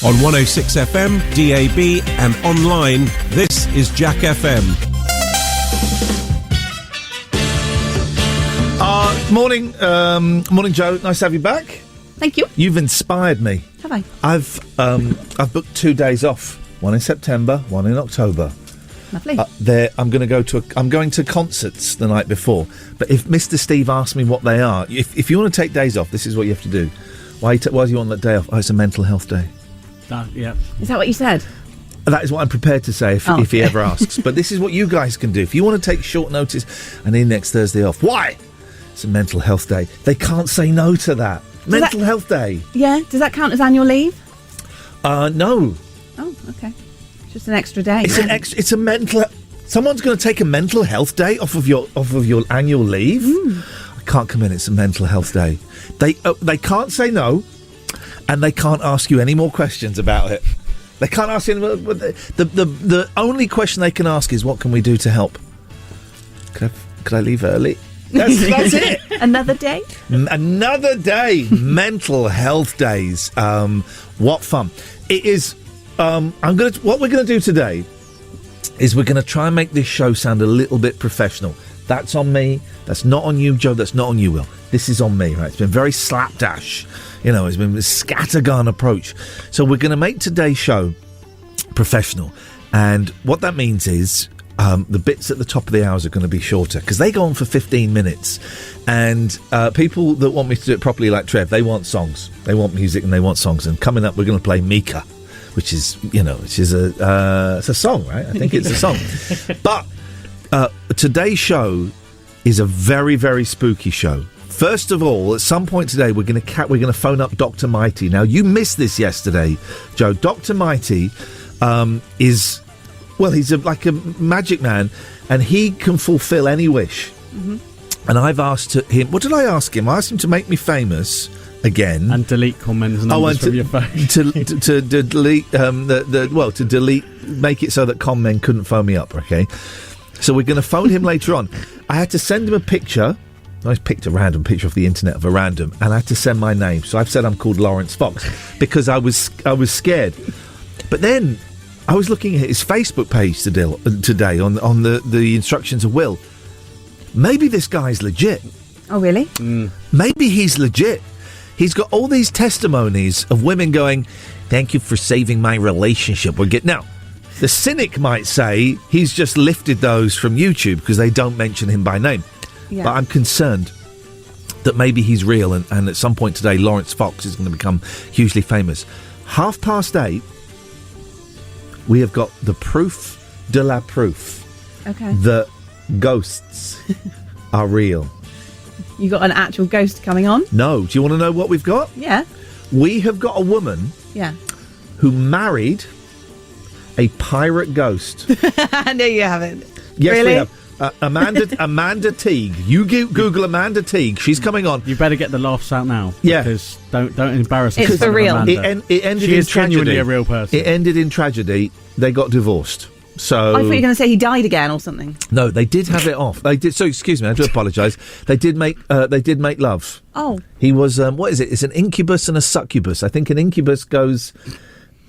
On 106 FM, DAB and online, this is Jack FM. Morning, Joe. Nice to have you back. Thank you. You've inspired me. Have I? I've booked 2 days off. One in September, one in October. Lovely. I'm going to concerts the night before. But if Mr. Steve asks me what they are, if you want to take days off, this is what you have to do. Why do you want that day off? Oh, it's a mental health day. Yeah. Is that what you said? That is what I'm prepared to say if he ever asks. But this is what you guys can do. If you want to take short notice and need next Thursday off, why? It's a mental health day. They can't say no to that. Mental health day. Yeah. Does that count as annual leave? No. Oh, okay. Just an extra day. It's a mental. Someone's going to take a mental health day off of your annual leave. I can't come in. It's a mental health day. They can't say no, and they can't ask you any more questions about it. They can't ask you. The only question they can ask is, "What can we do to help?" Could I leave early? That's it. Another day. Another day. Mental health days. What fun it is. What we're going to do today is we're going to try and make this show sound a little bit professional. That's on me. That's not on you, Joe. That's not on you, Will. This is on me, right? It's been very slapdash. It's been a scattergun approach. So we're going to make today's show professional. And what that means is the bits at the top of the hours are going to be shorter because they go on for 15 minutes. And people that want me to do it properly, like Trev, they want songs. They want music and they want songs. And coming up, we're going to play Mika, which is it's a song, right? I think it's a song. But today's show is a very, very spooky show. First of all, at some point today, we're going to phone up Dr. Mighty. Now, you missed this yesterday, Joe. Dr. Mighty he's like a magic man, and he can fulfil any wish. Mm-hmm. And I've asked him, what did I ask him? I asked him to make me famous again and delete comments and numbers from your phone. to delete to delete, make it so that men couldn't phone me up. Okay, so we're going to phone him later on. I had to send him a picture. I picked a random picture off the internet of a random, and I had to send my name. So I've said I'm called Lawrence Fox because I was scared. But then I was looking at his Facebook page today on the instructions of Will. Maybe this guy's legit. Oh, really? Maybe he's legit. He's got all these testimonies of women going, "Thank you for saving my relationship." Now, the cynic might say he's just lifted those from YouTube because they don't mention him by name. Yeah. But I'm concerned that maybe he's real, and at some point today, Lawrence Fox is going to become hugely famous. 8:30, we have got the proof de la proof. Okay. That ghosts are real. You got an actual ghost coming on? No. Do you want to know what we've got? Yeah. We have got a woman who married a pirate ghost. No, you haven't. Yes, really? We have. Amanda Teague. You Google Amanda Teague. She's coming on. You better get the laughs out now. Yeah. Because don't embarrass us. It's for real. It ended she in is tragedy. Genuinely a real person. It ended in tragedy. They got divorced. So I thought you were going to say he died again or something. No, they did have it off. They did. So excuse me, I do apologise. They did make love. Oh. He was what is it? It's an incubus and a succubus. I think an incubus goes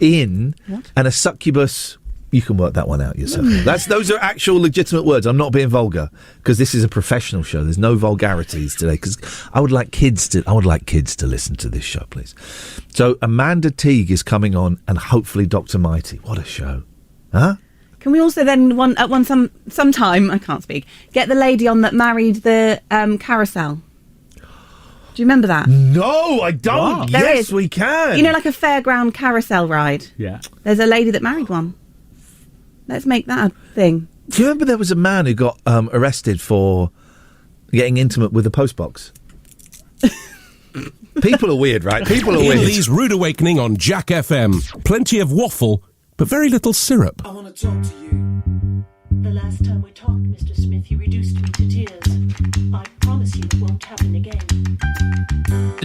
in, and a succubus. You can work that one out yourself. Those are actual legitimate words. I'm not being vulgar because this is a professional show. There's no vulgarities today because I would like kids to listen to this show, please. So Amanda Teague is coming on, and hopefully Dr. Mighty. What a show, huh? Can we also then sometime I can't speak, get the lady on that married the carousel? Do you remember that? No, I don't. What? Yes, we can. You know, like a fairground carousel ride. Yeah. There's a lady that married one. Let's make that a thing. Do you remember there was a man who got arrested for getting intimate with a postbox? People are weird, right? People are weird. Lee's Rude Awakening on Jack FM. Plenty of waffle, but very little syrup. I want to talk to you. The last time we talked, Mr. Smith, you reduced me to tears. I promise you it won't happen again.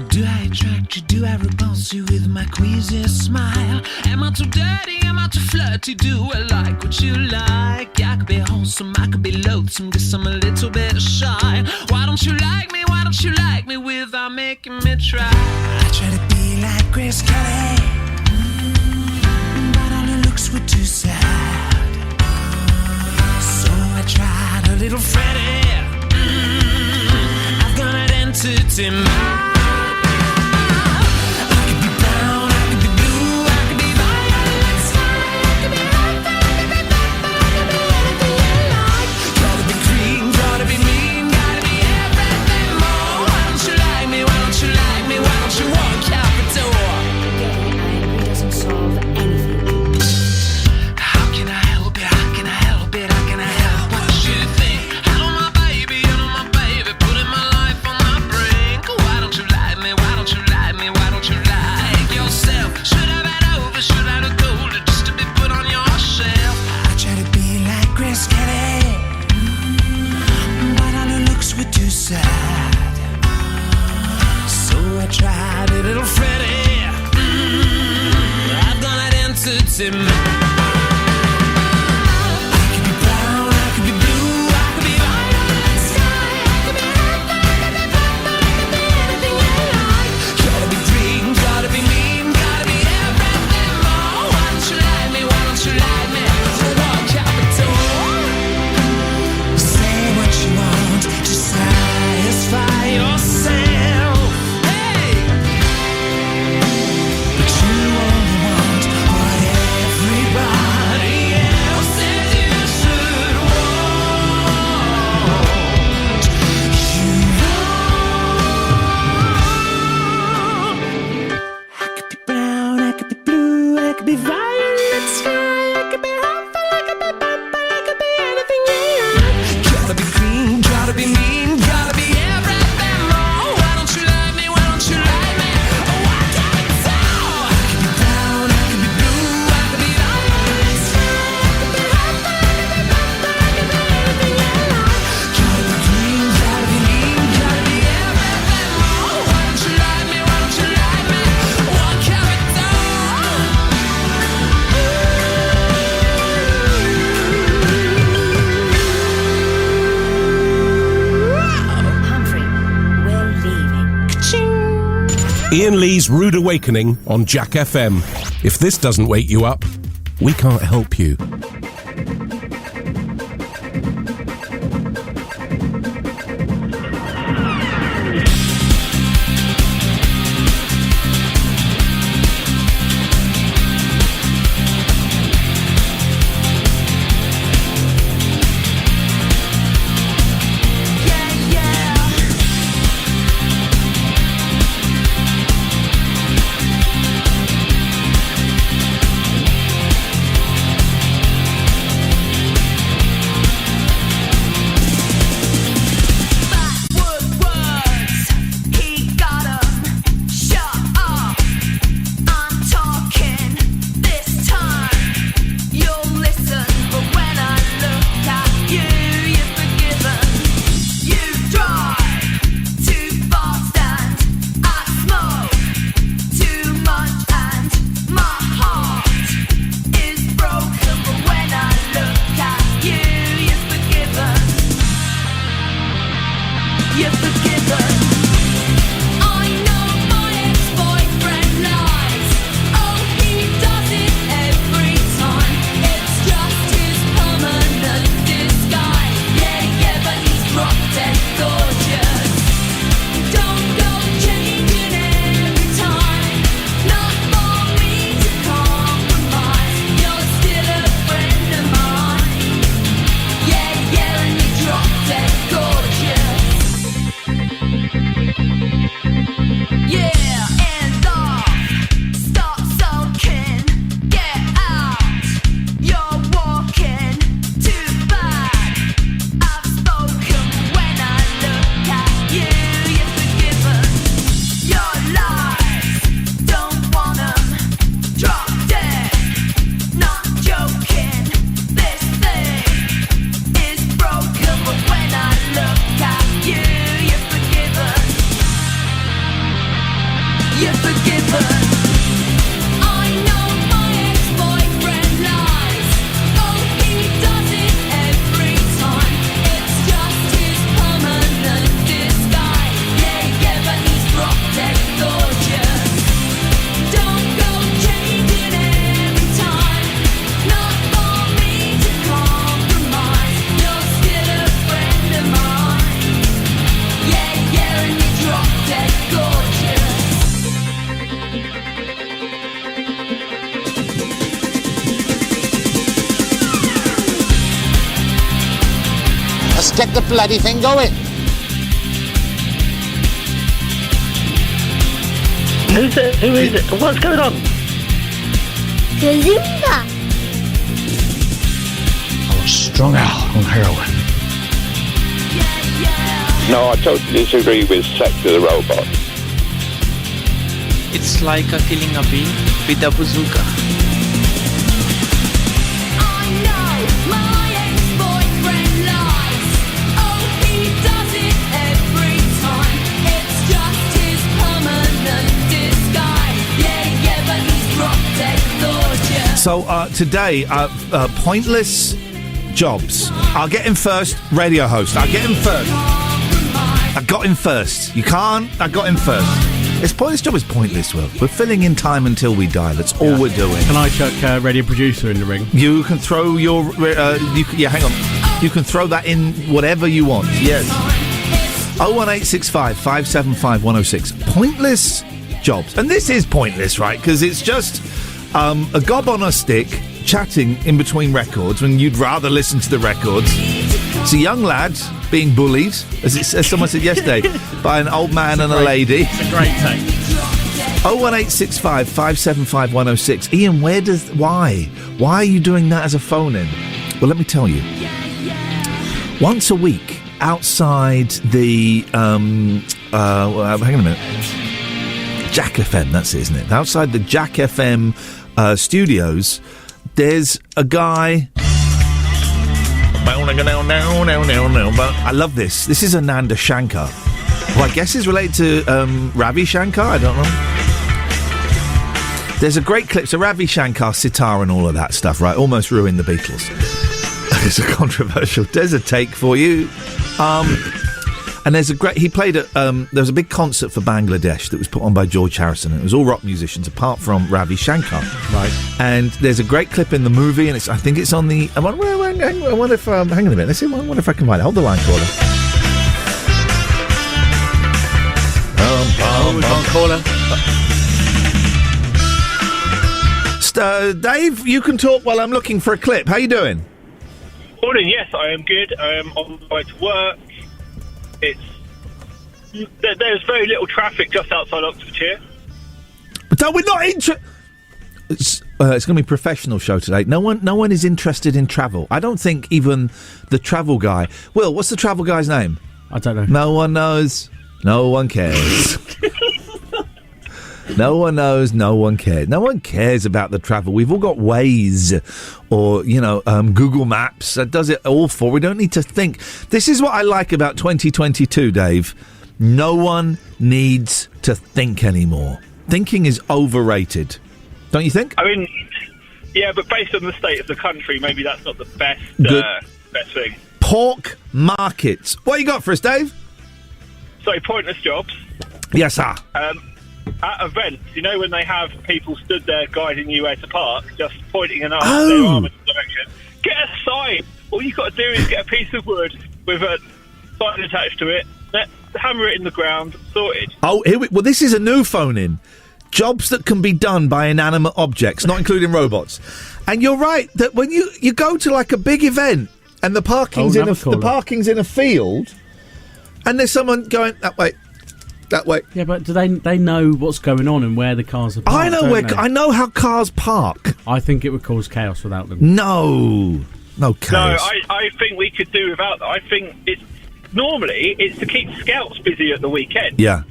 Do I attract you? Do I repulse you with my queasy smile? Am I too dirty? Am I too flirty? Do I like what you like? I could be wholesome, I could be loathsome, guess I'm a little bit shy. Why don't you like me? Why don't you like me without making me try? I try to be like Grace Kelly. in my. I could be brown, I could be blue, I could be violet sky, I could be hot, I could be purple, I could be anything you like. Gotta be green, gotta be mean, gotta be everything more. Why don't you like me? Why don't you like me? Why don't you walk out the door? Getting angry doesn't solve anything. How can I help it? How can I help it? How can I help what you think? Hello, my baby, putting my life on the brink. Why don't you like me? Why don't you like me? Why don't you like yourself? Should have had over, should have had gold just to be put on your shelf. I try to be like Grace Kelly, but all her looks were too sad. So I tried a little Freddie. I've gone and entered in my. Iain Lee's Rude Awakening on Jack FM. If this doesn't wake you up, we can't help you. Get the bloody thing going. Who's it? Who is it? What's going on? Gazumba. I was strung out on heroin. No, I totally disagree with Sex to the Robot. It's like a killing a bee with a bazooka. So today, pointless jobs. I'll get him first, radio host. I'll get him first. I got him first. You can't. I got him first. This job is pointless, Will. We're filling in time until we die. That's all we're doing. Can I chuck radio producer in the ring? You can throw your... hang on. You can throw that in whatever you want. Yes. 01865 575 106. Pointless jobs. And this is pointless, right? Because it's just a gob on a stick chatting in between records when you'd rather listen to the records. It's a young lad being bullied, as someone said yesterday, by an old man and a lady. It's a great take. 01865 575 106. Iain, why? Why are you doing that as a phone-in? Well, let me tell you. Once a week, outside the... hang on a minute. Jack FM, that's it, isn't it? Outside the Jack FM studios, there's a guy... But I love this. This is Ananda Shankar, who I guess is related to Ravi Shankar. I don't know. There's a great clip. So Ravi Shankar, sitar and all of that stuff, right? Almost ruined the Beatles. It's a controversial. There's a take for you. And there's a great... He played at... there was a big concert for Bangladesh that was put on by George Harrison. And it was all rock musicians apart from Ravi Shankar. Right. And there's a great clip in the movie, and I think it's on the... I wonder if... hang on a minute. Let's see. I wonder if I can find it. Hold the line, caller. Dave, you can talk while I'm looking for a clip. How you doing? Morning, yes, I am good. I am on the way to work. There's very little traffic just outside Oxfordshire. But we're not it's going to be a professional show today. No one is interested in travel. I don't think even the travel guy... Will, what's the travel guy's name? I don't know. No one knows. No one cares. No one knows. No one cares. No one cares about the travel. We've all got Waze or, Google Maps. That does it all for. We don't need to think. This is what I like about 2022, Dave. No one needs to think anymore. Thinking is overrated. Don't you think? I mean, yeah, but based on the state of the country, maybe that's not the best thing. Pork markets. What you got for us, Dave? So, pointless jobs. Yes, sir. At events, when they have people stood there guiding you where to park, just pointing their arm in the direction, get a sign. All you've got to do is get a piece of wood with a sign attached to it, hammer it in the ground, sorted. Oh, well, this is a new phone-in. Jobs that can be done by inanimate objects, not including robots. And you're right, that when you go to like a big event and the parking's in a field and there's someone going that way. Yeah, but do they know what's going on and where the cars are parked? I know how cars park. I think it would cause chaos without them. No chaos. No, I think we could do without that. I think it's to keep scouts busy at the weekend. Yeah.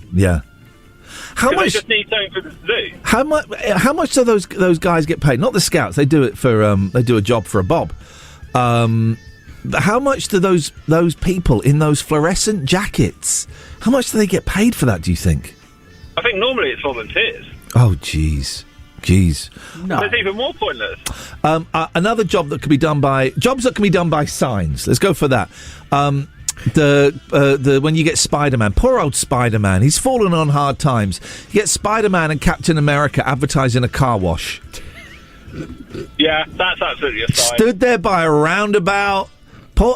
How much? They just need something for them to do. How much do those guys get paid? Not the scouts. They do it for they do a job for a bob. But how much do those people in those fluorescent jackets? How much do they get paid for that? Do you think? I think normally it's volunteers. Oh, jeez. No. It's even more pointless. Another job that can be done by signs. Let's go for that. When you get Spider-Man, poor old Spider-Man, he's fallen on hard times. You get Spider-Man and Captain America advertising a car wash. Yeah, that's absolutely a sign. Stood there by a roundabout. A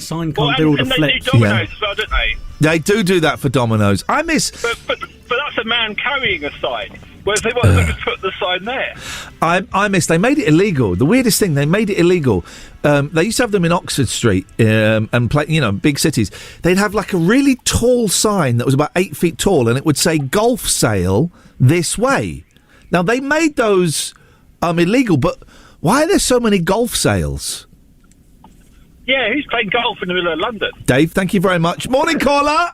sign can't do all the flips. They do Domino's as well, don't they? They do that for Domino's. But that's a man carrying a sign. Whereas they might have put the sign there. I missed. They made it illegal. The weirdest thing, they made it illegal. They used to have them in Oxford Street and play, big cities. They'd have like a really tall sign that was about 8 feet tall, and it would say "Golf Sale this way." Now they made those illegal, but why are there so many golf sales? Yeah, who's playing golf in the middle of London? Dave, thank you very much. Morning, caller.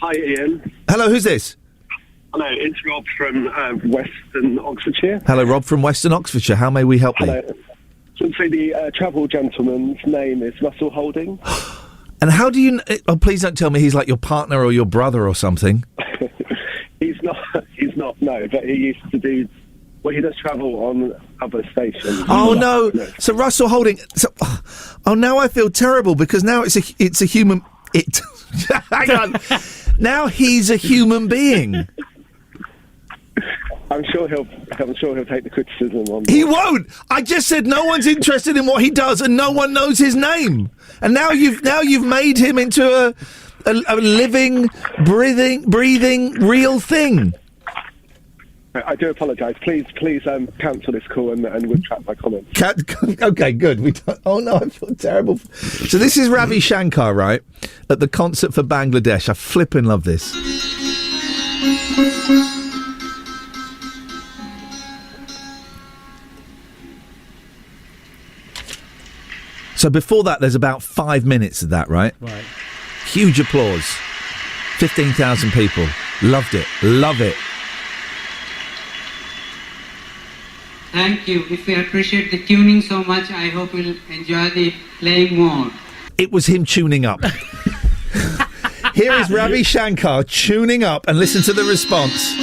Hi, Ian. Hello, who's this? Hello, it's Rob from Western Oxfordshire. Hello, Rob from Western Oxfordshire. How may we help you? Hello. So the travel gentleman's name is Russell Holding. And how do you... Oh, please don't tell me he's like your partner or your brother or something. He's not, no, but he used to do... Well, he does travel on other stations. Oh, no. So Russell Holding... Oh, now I feel terrible because now it's a human... Hang on. Now he's a human being. I'm sure he'll take the criticism on. He won't. I just said no one's interested in what he does, and no one knows his name. And now you've made him into a living, breathing, real thing. I do apologise. Please, cancel this call and retract my comments. Okay, good. Oh no, I feel terrible. So this is Ravi Shankar, right? At the concert for Bangladesh. I flippin' love this. So before that, there's about 5 minutes of that, right? Right. Huge applause. 15,000 people. Loved it. Love it. Thank you. If you appreciate the tuning so much, I hope you'll enjoy the playing more. It was him tuning up. Here is Ravi Shankar tuning up, and listen to the response.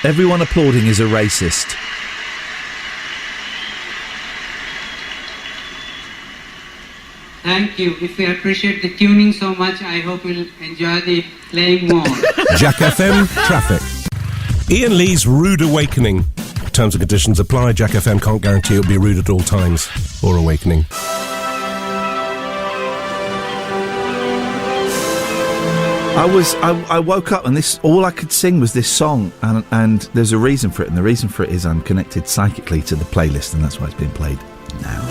Everyone applauding is a racist. Thank you. If you appreciate the tuning so much, I hope you'll enjoy the playing more. Jack FM traffic. Iain Lee's Rude Awakening. Terms and conditions apply. Jack FM can't guarantee it'll be rude at all times or awakening. I woke up and all I could sing was this song, and there's a reason for it, and the reason for it is I'm connected psychically to the playlist, and that's why it's being played now.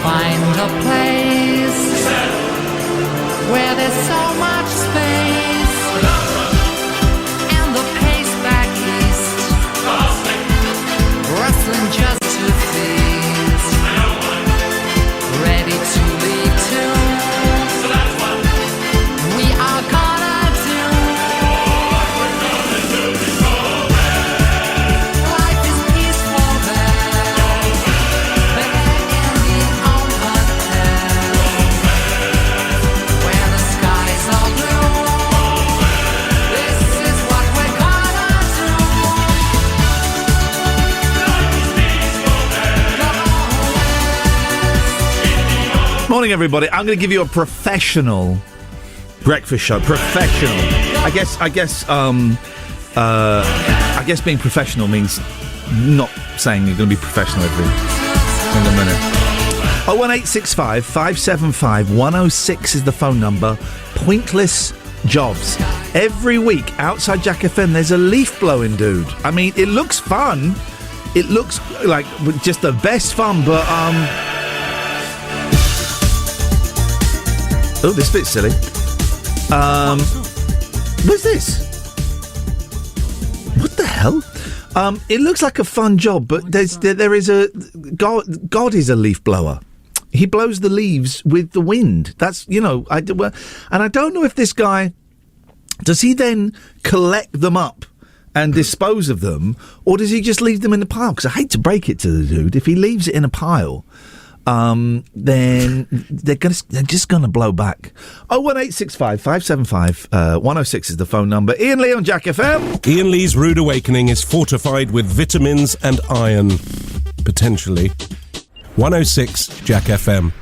find a place where there's so much space and the pace back east, rustling just to thieves, ready to leave too. We are gonna do what we're gonna do before life is peaceful there, back in the open air, where the skies are blue. This is what we're gonna do. Morning, everybody. I'm going to give you a professional breakfast show. Professional. I guess being professional means not saying you're going to be professional every single minute. 01865 575 106 is the phone number. Pointless jobs. Every week outside Jack FM, there's a leaf blowing dude. I mean, it looks fun. It looks like just the best fun, but oh, this bit's silly. What's this? What the hell? It looks like a fun job, but there is a God is a leaf blower. He blows the leaves with the wind. That's, and I don't know if this guy does he then collect them up and dispose of them, or does he just leave them in a pile? Because I hate to break it to the dude, if he leaves it in a pile, then they're just gonna blow back. 01865 575 106 is the phone number. Iain Lee on Jack FM. Iain Lee's Rude Awakening is fortified with vitamins and iron, potentially. 106 Jack FM.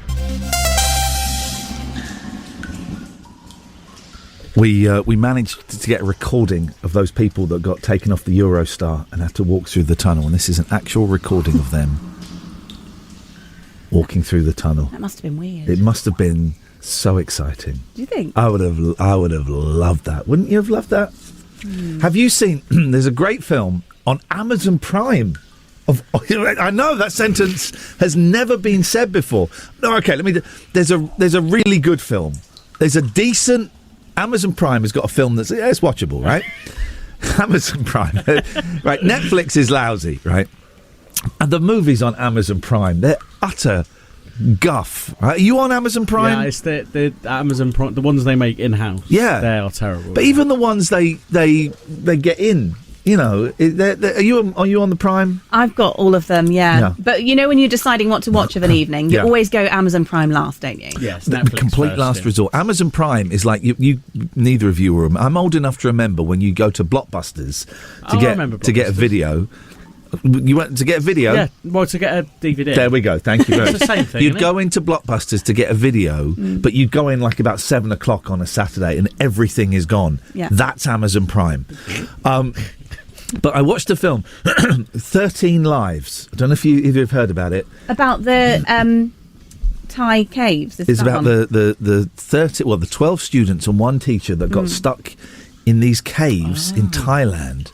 We managed to get a recording of those people that got taken off the Eurostar and had to walk through the tunnel, and this is an actual recording of them walking through the tunnel. That must have been weird. It must have been so exciting. Do you think? I would have loved that. Wouldn't you have loved that? Have you seen? There's a great film on Amazon Prime. I know that sentence has never been said before. No, okay. There's a really good film. There's a decent. Amazon Prime has got a film it's watchable, right? Amazon Prime, right? Netflix is lousy, right? And the movies on Amazon Prime, they're utter guff. Right? Are you on Amazon Prime? Yeah, it's the Amazon Prime, the ones they make in-house. Yeah. They are terrible. But even the ones they get in, are you on the Prime? I've got all of them, yeah. But when you're deciding what to watch of an evening, you always go Amazon Prime last, don't you? Yes, the complete first, last resort. Amazon Prime is like you. Neither of you were. I'm old enough to remember when you go to Blockbusters to get a video. You went to get a video? Yeah, well, to get a DVD. There we go, thank you very much. It's the same thing, You'd go into Blockbusters to get a video, but you'd go in like about 7 o'clock on a Saturday and everything is gone. Yeah. That's Amazon Prime. But I watched a film, 13 Lives. I don't know if you've heard about it. About the Thai caves. It's about the 12 students and one teacher that got stuck in these caves in Thailand.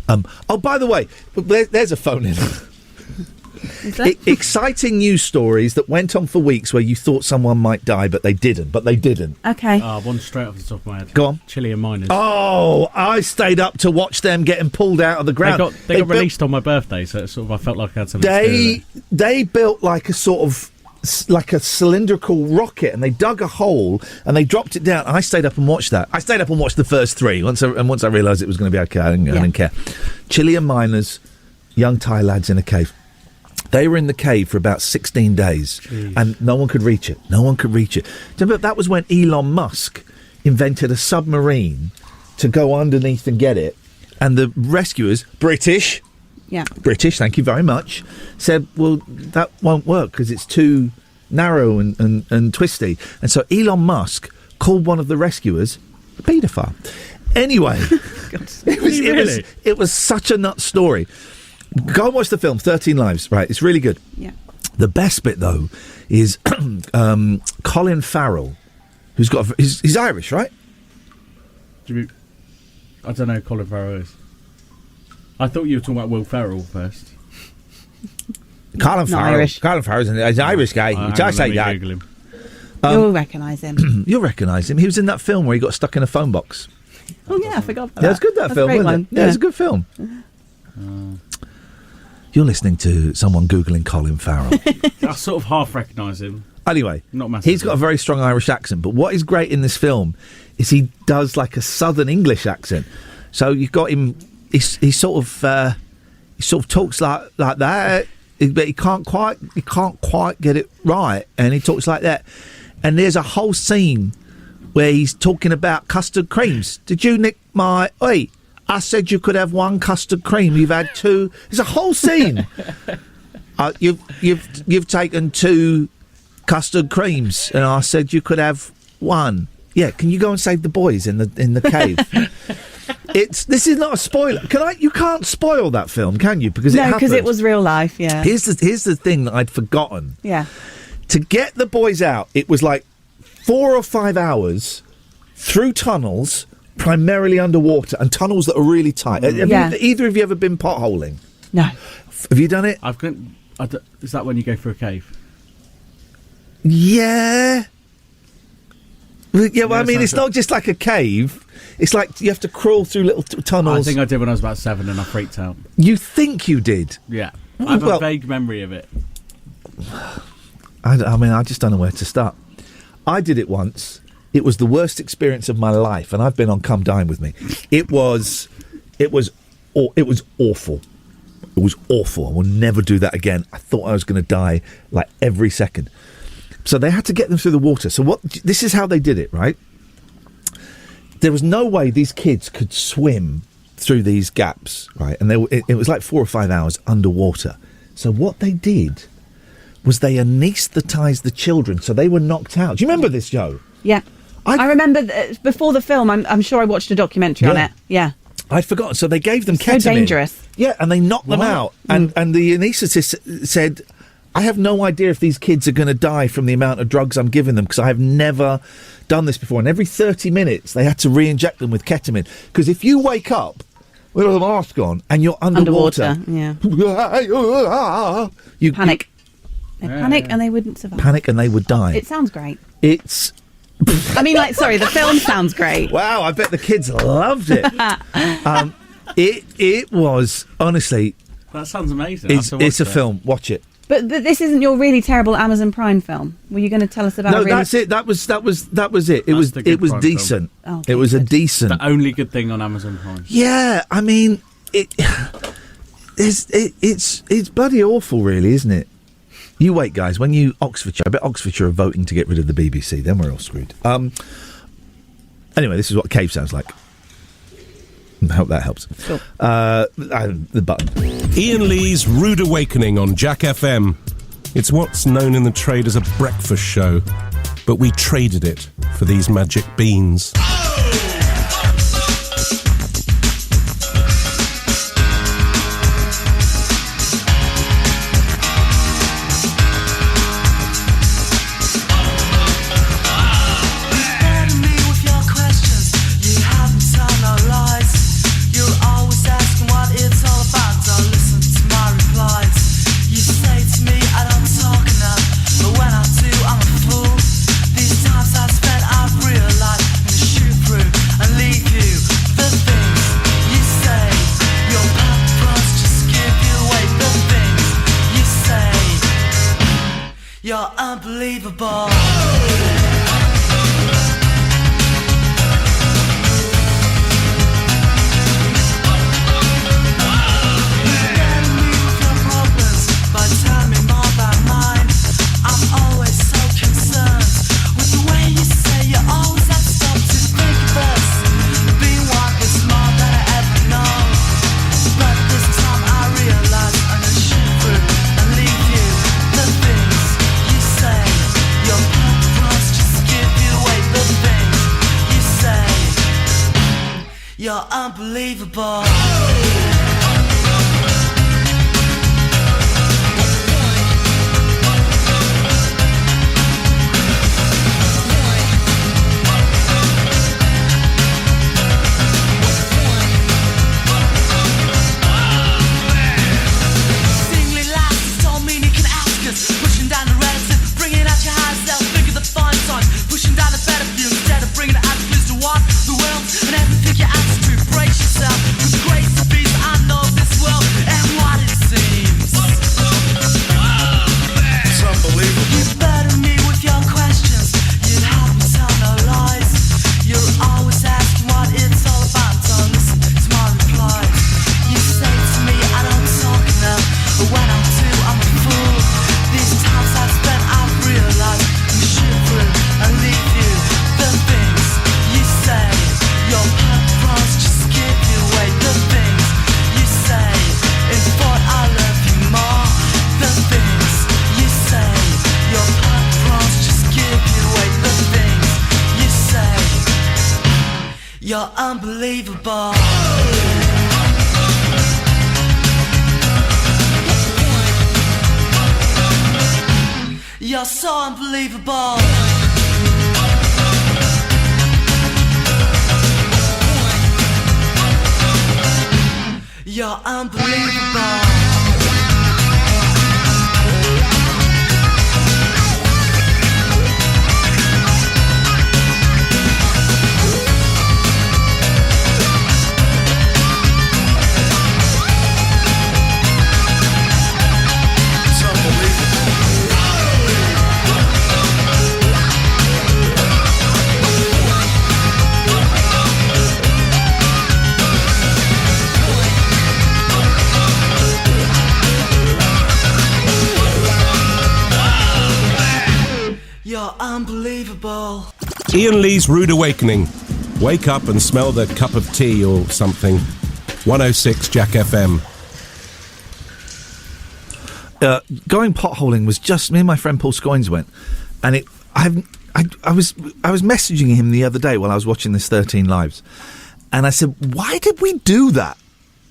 By the way, there's a phone in. Exciting news stories that went on for weeks where you thought someone might die, but they didn't. Okay. One straight off the top of my head. Go on. Chilean miners. Oh, I stayed up to watch them getting pulled out of the ground. They got released on my birthday, so I felt like I had something. They built like a sort of like a cylindrical rocket, and they dug a hole and they dropped it down. I stayed up and watched that. I stayed up and watched the first 3. Once I realised it was going to be okay, I didn't care. Chilean miners, young Thai lads in a cave. They were in the cave for about 16 days. Jeez. And no one could reach it. But that was when Elon Musk invented a submarine to go underneath and get it. And the rescuers, British, thank you very much, said, well, that won't work because it's too narrow and twisty. And so Elon Musk called one of the rescuers a paedophile. Anyway, it was such a nut story. Go and watch the film, 13 Lives. Right, it's really good. Yeah. The best bit, though, is Colin Farrell, who's got... He's Irish, right? I don't know who Colin Farrell is. I thought you were talking about Will Ferrell first. Colin Not Farrell. Irish. Colin Farrell's an Irish guy. Which I say that. You'll recognise him. You'll recognise him. He was in that film where he got stuck in a phone box. Oh yeah, I forgot about that. Yeah, it's good, that That's film, a great wasn't one. it? Yeah, it's a good film. You're listening to someone Googling Colin Farrell. I sort of half recognise him. Anyway, Not massively. he's got a very strong Irish accent, but what is great in this film is he does like a Southern English accent. So you've got him. He sort of talks like that, but he can't quite get it right, and he talks like that. And there's a whole scene where he's talking about custard creams. Did you nick my? Oi, I said you could have one custard cream. You've had two. There's a whole scene. You've taken two custard creams, and I said you could have one. Yeah, can you go and save the boys in the cave? This is not a spoiler. You can't spoil that film, can you? Because it was real life. Yeah. Here's the thing that I'd forgotten. Yeah. To get the boys out, it was like 4 or 5 hours through tunnels, primarily underwater, and tunnels that are really tight. Have either of you ever been potholing? No. Have you done it? Is that when you go through a cave? Yeah. Yeah, well, I mean, sounds it's not just like a cave. It's like you have to crawl through little tunnels. I think I did when I was about 7 and I freaked out. You think you did? Yeah. I have a vague memory of it. I mean, I just don't know where to start. I did it once. It was the worst experience of my life, and I've been on Come Dine With Me. It was awful. It was awful. I will never do that again. I thought I was going to die like every second. So they had to get them through the water. So this is how they did it, right? There was no way these kids could swim through these gaps, right? And it was like 4 or 5 hours underwater. So what they did was they anaesthetised the children, so they were knocked out. Do you remember this, Joe? Yeah. I remember before the film, I'm sure I watched a documentary on it. Yeah. I'd forgotten. So they gave them ketamine. So dangerous. Yeah, and they knocked them out. And the anaesthetist said, I have no idea if these kids are going to die from the amount of drugs I'm giving them, because I have never done this before. And every 30 minutes, they had to re-inject them with ketamine. Because if you wake up with a mask on and you're underwater yeah. you panic. They panic and they wouldn't survive. Panic and they would die. It sounds great. It's... I mean, the film sounds great. Wow, I bet the kids loved it. It was, honestly... That sounds amazing. It's a film. Watch it. But this isn't your really terrible Amazon Prime film. Were you going to tell us about? No, that's it. That was it. It was decent. Oh, it was a decent. The only good thing on Amazon Prime. Yeah, I mean, it's bloody awful, really, isn't it? You wait, guys. When Oxfordshire, I bet Oxfordshire are voting to get rid of the BBC. Then we're all screwed. Anyway, this is what Cave sounds like. I hope that helps. Cool. The button. Iain Lee's Rude Awakening on Jack FM. It's what's known in the trade as a breakfast show, but we traded it for these magic beans. You're unbelievable. You're unbelievable. Singly lies, don't mean it pushing down the red tip, bringing out your high self, think of the fine signs, pushing down the better view instead of bringing it out the clues to what the world and every pick your attitude, brace yourself with the grace of peace. I know this world and what it seems. It's unbelievable. You burden me with your questions, you help me tell no lies. You're always asking what it's all about, so listen to my reply. You say to me I don't talk enough, but when I do I'm a fool. These times I've spent I've realized I'm shivering and leave you. The things you say, your purpose just give you away. The things you say, in thought I love you more. The things you say, your purpose just give you away. The things you say, you're unbelievable. You're so unbelievable. You're unbelievable. You're unbelievable. Iain Lee's Rude Awakening. Wake up and smell the cup of tea or something. 106 Jack FM. Going potholing was just me and my friend Paul Scoins went, and I was messaging him the other day while I was watching this 13 Lives, and I said, why did we do that?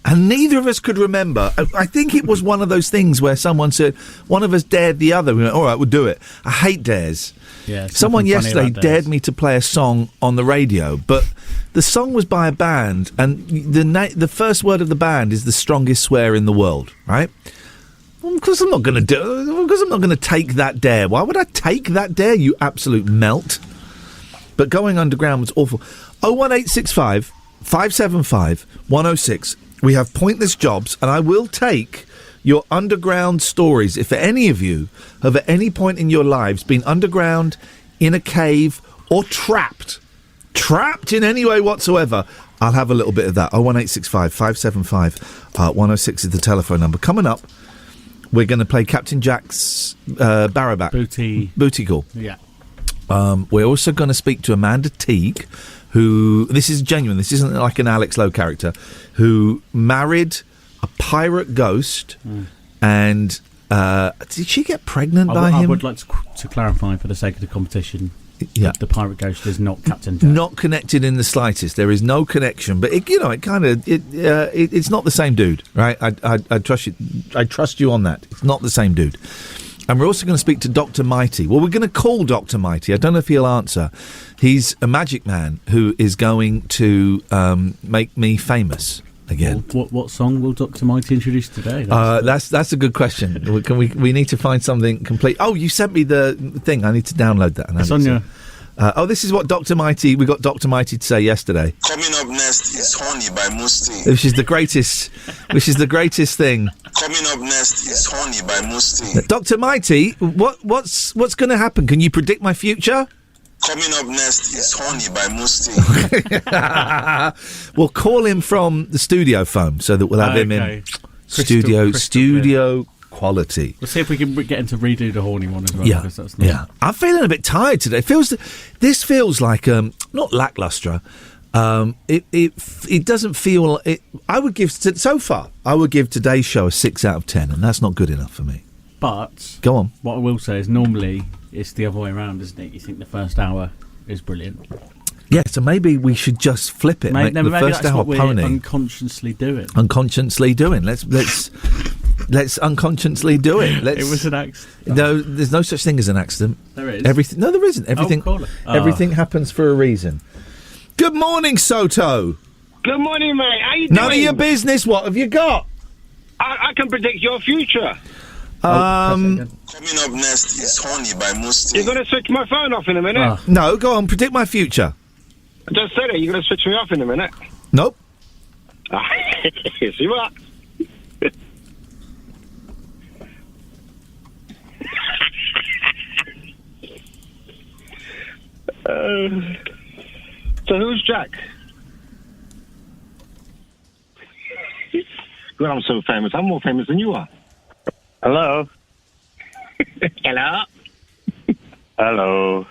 And neither of us could remember. I think it was one of those things where someone said, one of us dared the other. We went, all right, we'll do it. I hate dares. Yeah, someone yesterday dared me to play a song on the radio, but the song was by a band, and the first word of the band is the strongest swear in the world, right? Well, because I'm not going to take that dare. Why would I take that dare, you absolute melt? But going underground was awful. 01865 575 106. We have pointless jobs, and I will take your underground stories. If any of you have at any point in your lives been underground, in a cave, or trapped in any way whatsoever, I'll have a little bit of that. 01865 575 106 is the telephone number. Coming up, we're going to play Captain Jack's Barrowback. Booty Call. Yeah. We're also going to speak to Amanda Teague, who, this is genuine, this isn't like an Alex Lowe character, who married a pirate ghost, and did she get pregnant by him? I would like to clarify, for the sake of the competition, that the pirate ghost is not Captain Jack. Not connected in the slightest. There is no connection, but it's not the same dude, right? I trust you. I trust you on that. It's not the same dude. And we're also going to speak to Dr. Mighty. Well, we're going to call Dr. Mighty. I don't know if he'll answer. He's a magic man who is going to make me famous again. Well, what song will Dr. Mighty introduce today? That's a good question. We need to find something complete. Oh, you sent me the thing. I need to download that. It's on your... this is what Dr. Mighty... We got Dr. Mighty to say yesterday. Coming up next is Honey by Musti. Which is the greatest thing. Coming up next is Honey by Musti. Dr. Mighty, what's going to happen? Can you predict my future? Coming up next is Honey by Musti. We'll call him from the studio phone so that we'll have him in studio quality. We'll see if we can get him to redo the horny one as well. Yeah, I'm feeling a bit tired today. This feels like not lacklustre. It doesn't feel. I would give today's show a 6 out of 10, and that's not good enough for me. But go on. What I will say is normally it's the other way around, isn't it? You think the first hour is brilliant. Yeah, so maybe we should just flip it. Make the first hour pony. Unconsciously doing. Let's unconsciously do it. It was an accident. No, there's no such thing as an accident. There is. No, there isn't. Everything happens for a reason. Good morning, Soto. Good morning, mate. How you doing? None of your business. What have you got? I can predict your future. Coming up next is Honey by Musti. You're going to switch my phone off in a minute. No, go on, predict my future. I just said it. You're going to switch me off in a minute. Nope. Yes, you are. So who's Jack? Well, I'm so famous. I'm more famous than you are. Hello. Hello. Hello.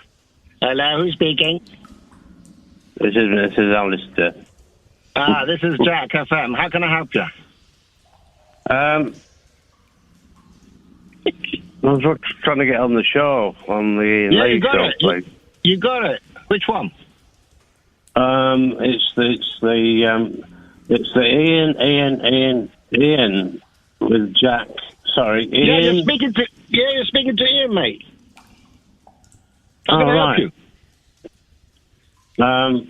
Hello. Who's speaking? This is Alistair. This is Jack FM. How can I help you? I was trying to get on the show on the Iain Yeah, Lee you got show, it. please. You got it. Which one? It's the Iain with Jack. Sorry, Iain. Yeah, you're speaking to Iain, mate. How can I help you?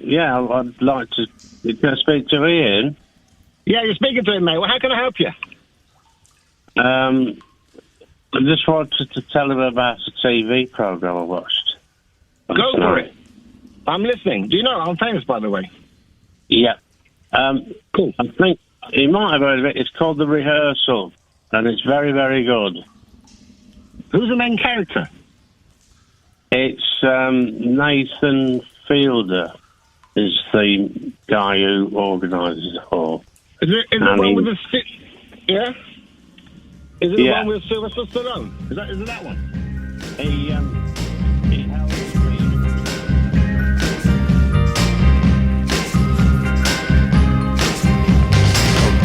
Yeah, I'd like to. Can I speak to Iain? Yeah, you're speaking to him, mate. Well, how can I help you? I just wanted to tell him about a TV program I watched. Go for it. I'm listening. Do you know I'm famous, by the way? Yeah. Cool. I think he might have heard of it. It's called The Rehearsal, and it's very, very good. Who's the main character? It's Nathan Fielder is the guy who organises it all. Is it the one with the stick? Yeah? Is it the Yeah. one with Sylvester Stallone? Is it that one? He held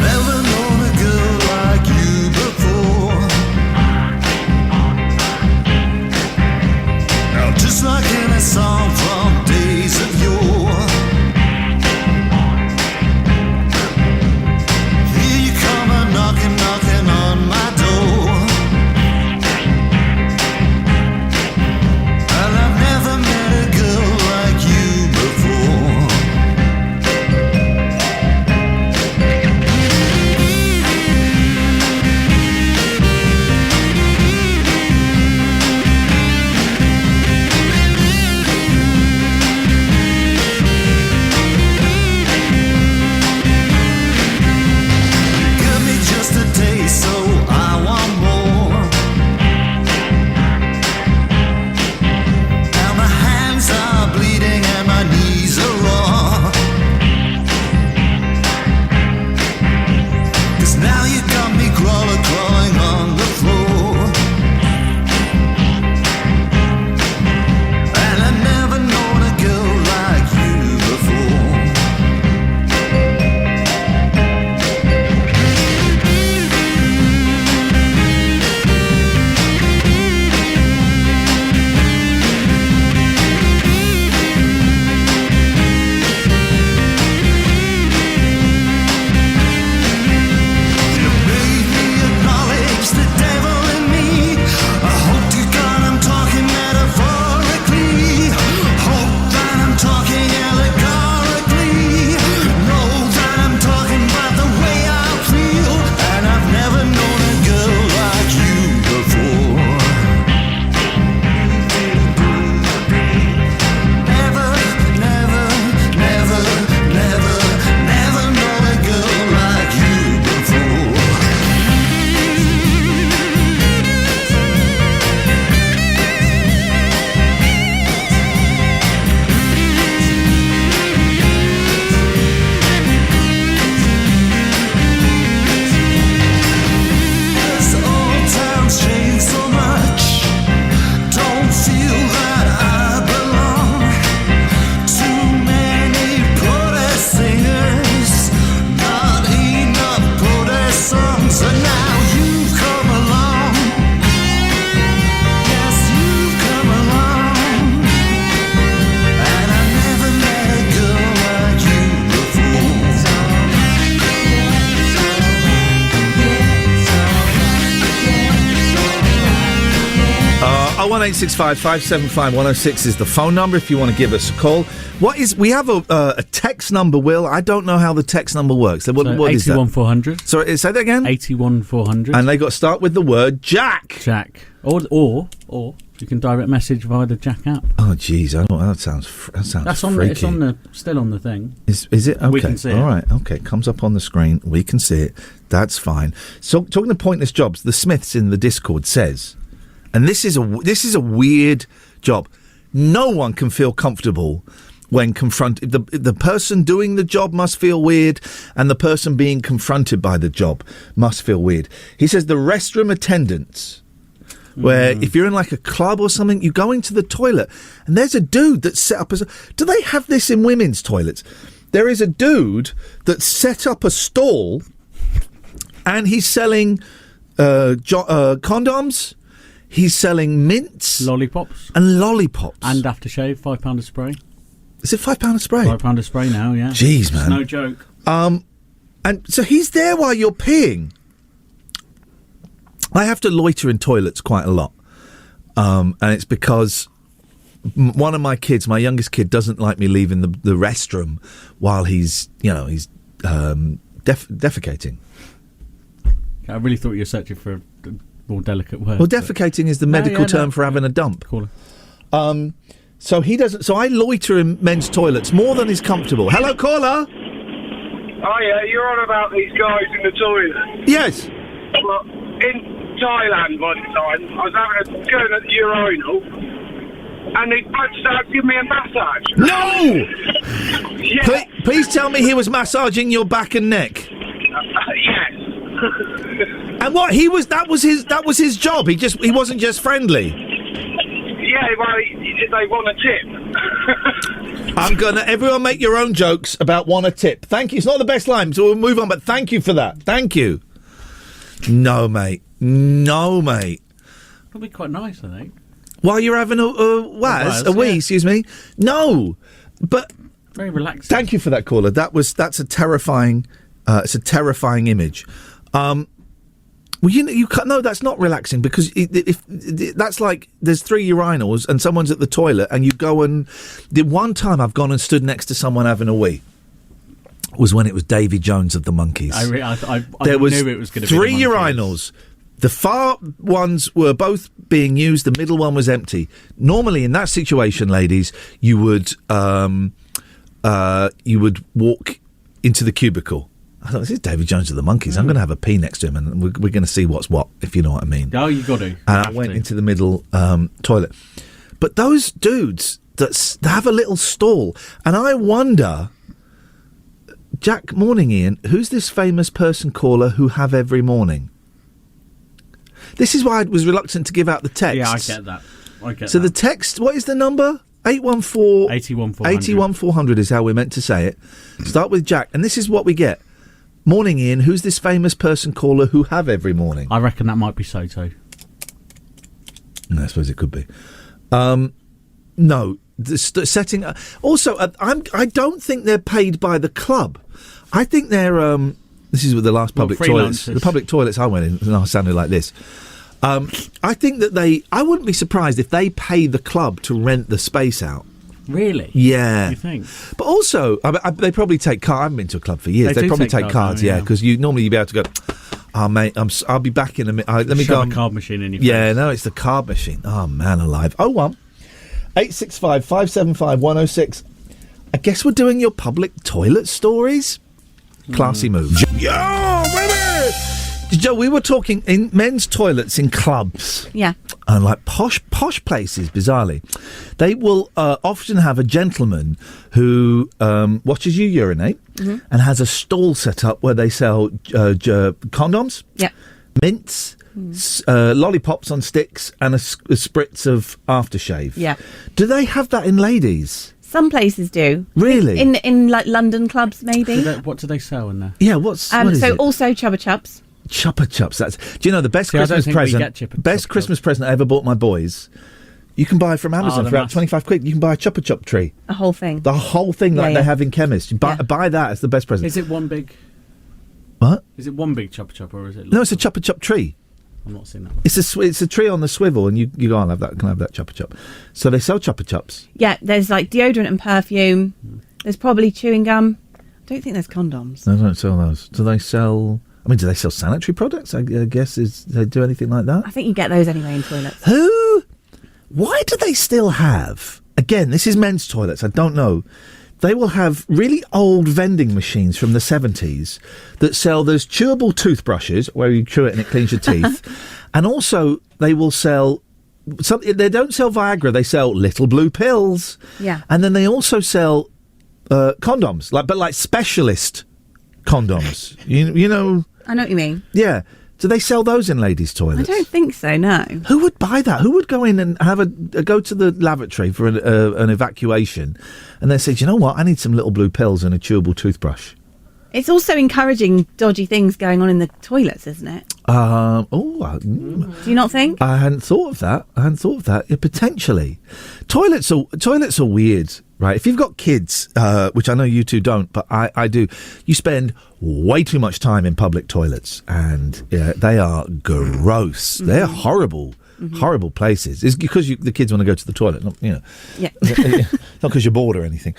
Never known a girl like you before. Now, just like any song from days of yore, here you come a knocking, knocking on my door. Well, I've never 01865 575 106 is the phone number if you want to give us a call. We have a text number, Will. I don't know how the text number works. What is that? 81400. Sorry, say that again? 81400. And they got to start with the word Jack. Jack. Or you can direct message via the Jack app. Oh, jeez. That sounds That's on freaky. it's still on the thing. Is it? Okay. We can see it. All right. Okay. It comes up on the screen. We can see it. That's fine. So, talking of pointless jobs, the Smiths in the Discord says, and this is a weird job. No one can feel comfortable when confronted. The person doing the job must feel weird, and the person being confronted by the job must feel weird. He says the restroom attendants, where if you're in like a club or something, you go into the toilet and there's a dude that's set up do they have this in women's toilets? There is a dude that's set up a stall and he's selling condoms, he's selling mints, lollipops and aftershave, £5 a spray. Is it £5 a spray? £5 a spray now, yeah. Jeez, man. It's no joke. And so he's there while you're peeing. I have to loiter in toilets quite a lot. And it's because one of my kids, my youngest kid, doesn't like me leaving the restroom while he's defecating. I really thought you were searching for a more delicate word. Well, defecating is the medical term for having a dump. Cool. So he doesn't. So I loiter in men's toilets more than is comfortable. Hello, caller. Oh yeah, you're on about these guys in the toilet. Yes. Well, in Thailand one time, I was having a go at the urinal, and he started giving me a massage. No! Yeah. Please tell me he was massaging your back and neck. Yes. And what that was his job. He wasn't just friendly. Yeah, well, they want a tip. Everyone make your own jokes about want a tip. Thank you. It's not the best line, so we'll move on, but thank you for that. Thank you. No, mate. Probably quite nice, I think. While you're having a wee, excuse me. No, but very relaxing. Thank you for that, caller. That's a terrifying. It's a terrifying image. Well, no, that's not relaxing because if that's like there's 3 urinals and someone's at the toilet and you go and the one time I've gone and stood next to someone having a wee was when it was Davy Jones of the Monkees. I there knew was it was going to be 3 the Monkees. urinals. The far ones were both being used. The middle one was empty. Normally, in that situation, ladies, you would walk into the cubicle. I thought, this is Davy Jones of the Monkees. I'm going to have a pee next to him, and we're going to see what's what, if you know what I mean. Oh, you got to. And I went into the middle toilet. But those dudes that have a little stall, and I wonder, Jack, morning, Ian, who's this famous person caller who have every morning? This is why I was reluctant to give out the text. Yeah, I get that. So the text, what is the number? 814 81400 is how we're meant to say it. Start with Jack, and this is what we get. Morning, Ian. Who's this famous person caller who have every morning? I reckon that might be Soto. No, I suppose it could be. No, setting. Also, I don't think they're paid by the club. I think they're. This is with the last public toilets. The public toilets I went in, and I sounded like this. I think that I wouldn't be surprised if they pay the club to rent the space out. Really? Yeah. You think? But also, they probably take cards. I haven't been to a club for years. They probably take cards, yeah, because you'd be able to go, oh, mate, I'll be back in a minute. Let me go. Shove a card machine in your Yeah, face. no, it's the card machine. Oh, man alive. 865 575 106. I guess we're doing your public toilet stories. Classy move. Yo, baby! Joe, we were talking in men's toilets in clubs. Yeah. And like posh places, bizarrely. They will often have a gentleman who watches you urinate and has a stall set up where they sell condoms, mints, lollipops on sticks, and a spritz of aftershave. Yeah. Do they have that in ladies? Some places do. Really? In like London clubs, maybe. What do they sell in there? Yeah, what is it? Also Chubba Chups. Chuppa Chups. Do you know the best Christmas present? Best Christmas present I ever bought my boys. You can buy from Amazon for about 25 quid. You can buy a Chuppa Chup tree. A whole thing. The whole thing, like they have in chemists. Buy that as the best present. Is it one big? What? Is it one big Chuppa Chup or is it? No, it's a Chuppa Chup tree. I'm not seeing that one. It's a tree on the swivel, and you go, I'll have that. Can I have that Chupa Chup? So they sell Chupa Chups. Yeah, there's like deodorant and perfume. There's probably chewing gum. I don't think there's condoms. They don't sell those. Do they sell? I mean, do they sell sanitary products? I guess do they do anything like that? I think you get those anyway in toilets. Why do they still have? Again, this is men's toilets. I don't know. They will have really old vending machines from the 70s that sell those chewable toothbrushes where you chew it and it cleans your teeth. And also, they will sell... They don't sell Viagra, they sell little blue pills. Yeah. And then they also sell condoms, but specialist condoms. You know... I know what you mean. Yeah. Do they sell those in ladies' I toilets? don't think so, no. Who would buy that? Who would go in and have go to the lavatory for an evacuation and then say, do you know what? I need some little blue pills and a chewable toothbrush. It's also encouraging dodgy things going on in the toilets, isn't it? Do you not think? I hadn't thought of that. Yeah, potentially. Toilets are weird, right? If you've got kids, which I know you two don't, but I do, you spend way too much time in public toilets, and they are gross. Mm-hmm. They're horrible. Mm-hmm. Horrible places. It's because the kids want to go to the toilet, not, Yeah. not because you're bored or anything.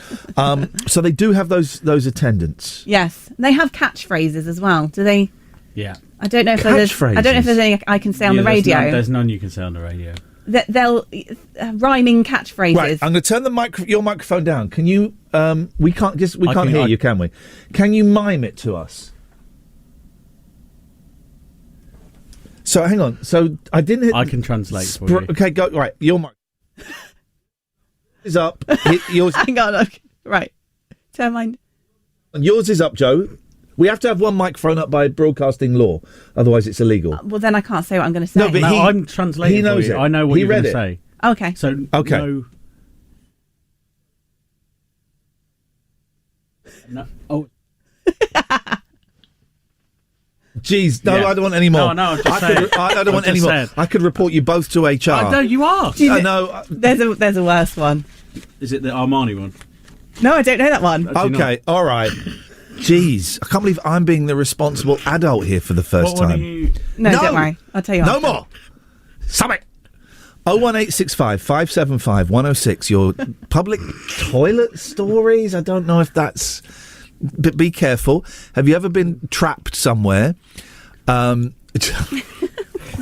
So they do have those attendants. Yes, they have catchphrases as well. Do they? Yeah. I don't know if there's any I can say on the radio. There's none you can say on the radio. They'll rhyming catchphrases. Right, I'm going to turn your microphone down. Can you? We can't hear you, can we? Can you mime it to us? So hang on. So I didn't hit. I can translate for you. Okay, go right. Your mic is up. Yours. Hang on. Okay. Right. Turn mine. Yours is up, Joe. We have to have one microphone up by broadcasting law, otherwise it's illegal. Well, then I can't say what I'm going to say. No, but I'm translating. He knows for you. it. I know what he you're read going to it. say. Okay. So okay. No. Oh. Jeez, no, Yeah. I don't want any more. No, I'm just saying. I don't want any more. I could report you both to HR. I know you are. No, there's a worse one. Is it the Armani one? No, I don't know that one. Okay, all right. Jeez, I can't believe I'm being the responsible adult here for the first What one time. are you... No, don't worry. I'll tell you. No after. more. Stop it. 01865 575 106. Your public toilet stories. I don't know if that's. But be careful. Have you ever been trapped somewhere? I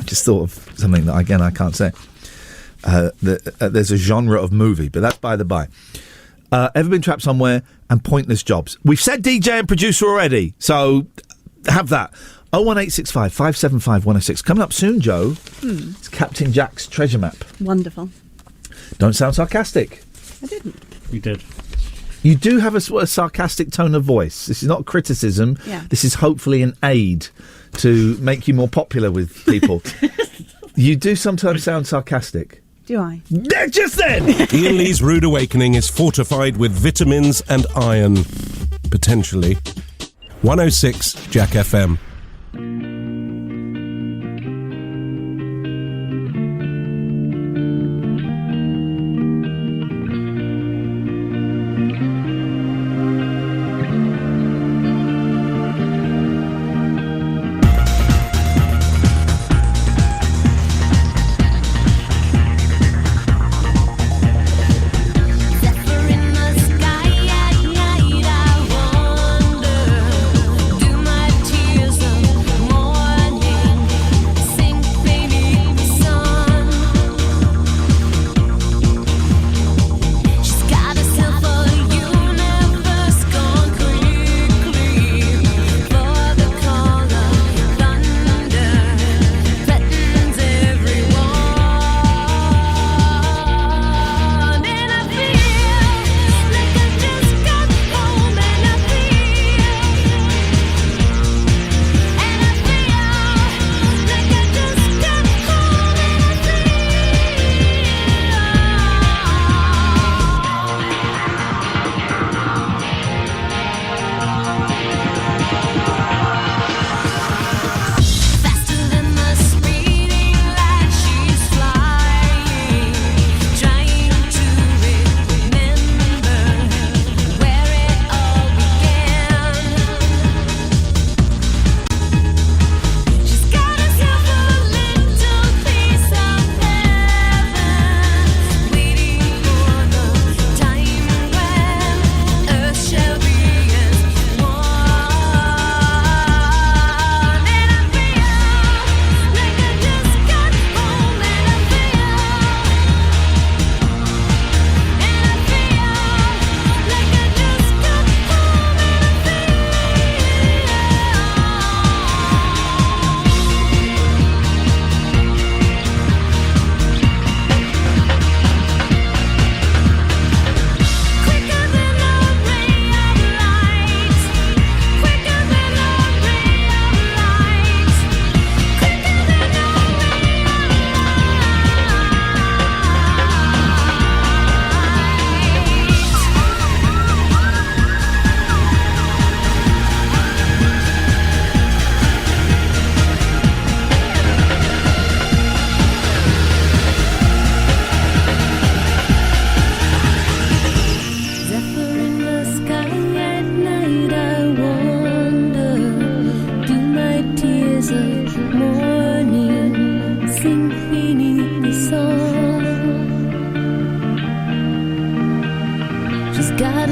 just thought of something that again I can't say. There's a genre of movie, but that's by the by. Ever been trapped somewhere and pointless jobs? We've said DJ and producer already, so have that. 01865 575 106. Coming up soon, Joe. It's Captain Jack's treasure map. Wonderful. Don't sound sarcastic. I didn't. You did. You do have a sarcastic tone of voice. This is not criticism. Yeah. This is hopefully an aid to make you more popular with people. You do sometimes sound sarcastic. Do I? Just then! Iain Lee's Rude Awakening is fortified with vitamins and iron. Potentially. 106 Jack FM. Tears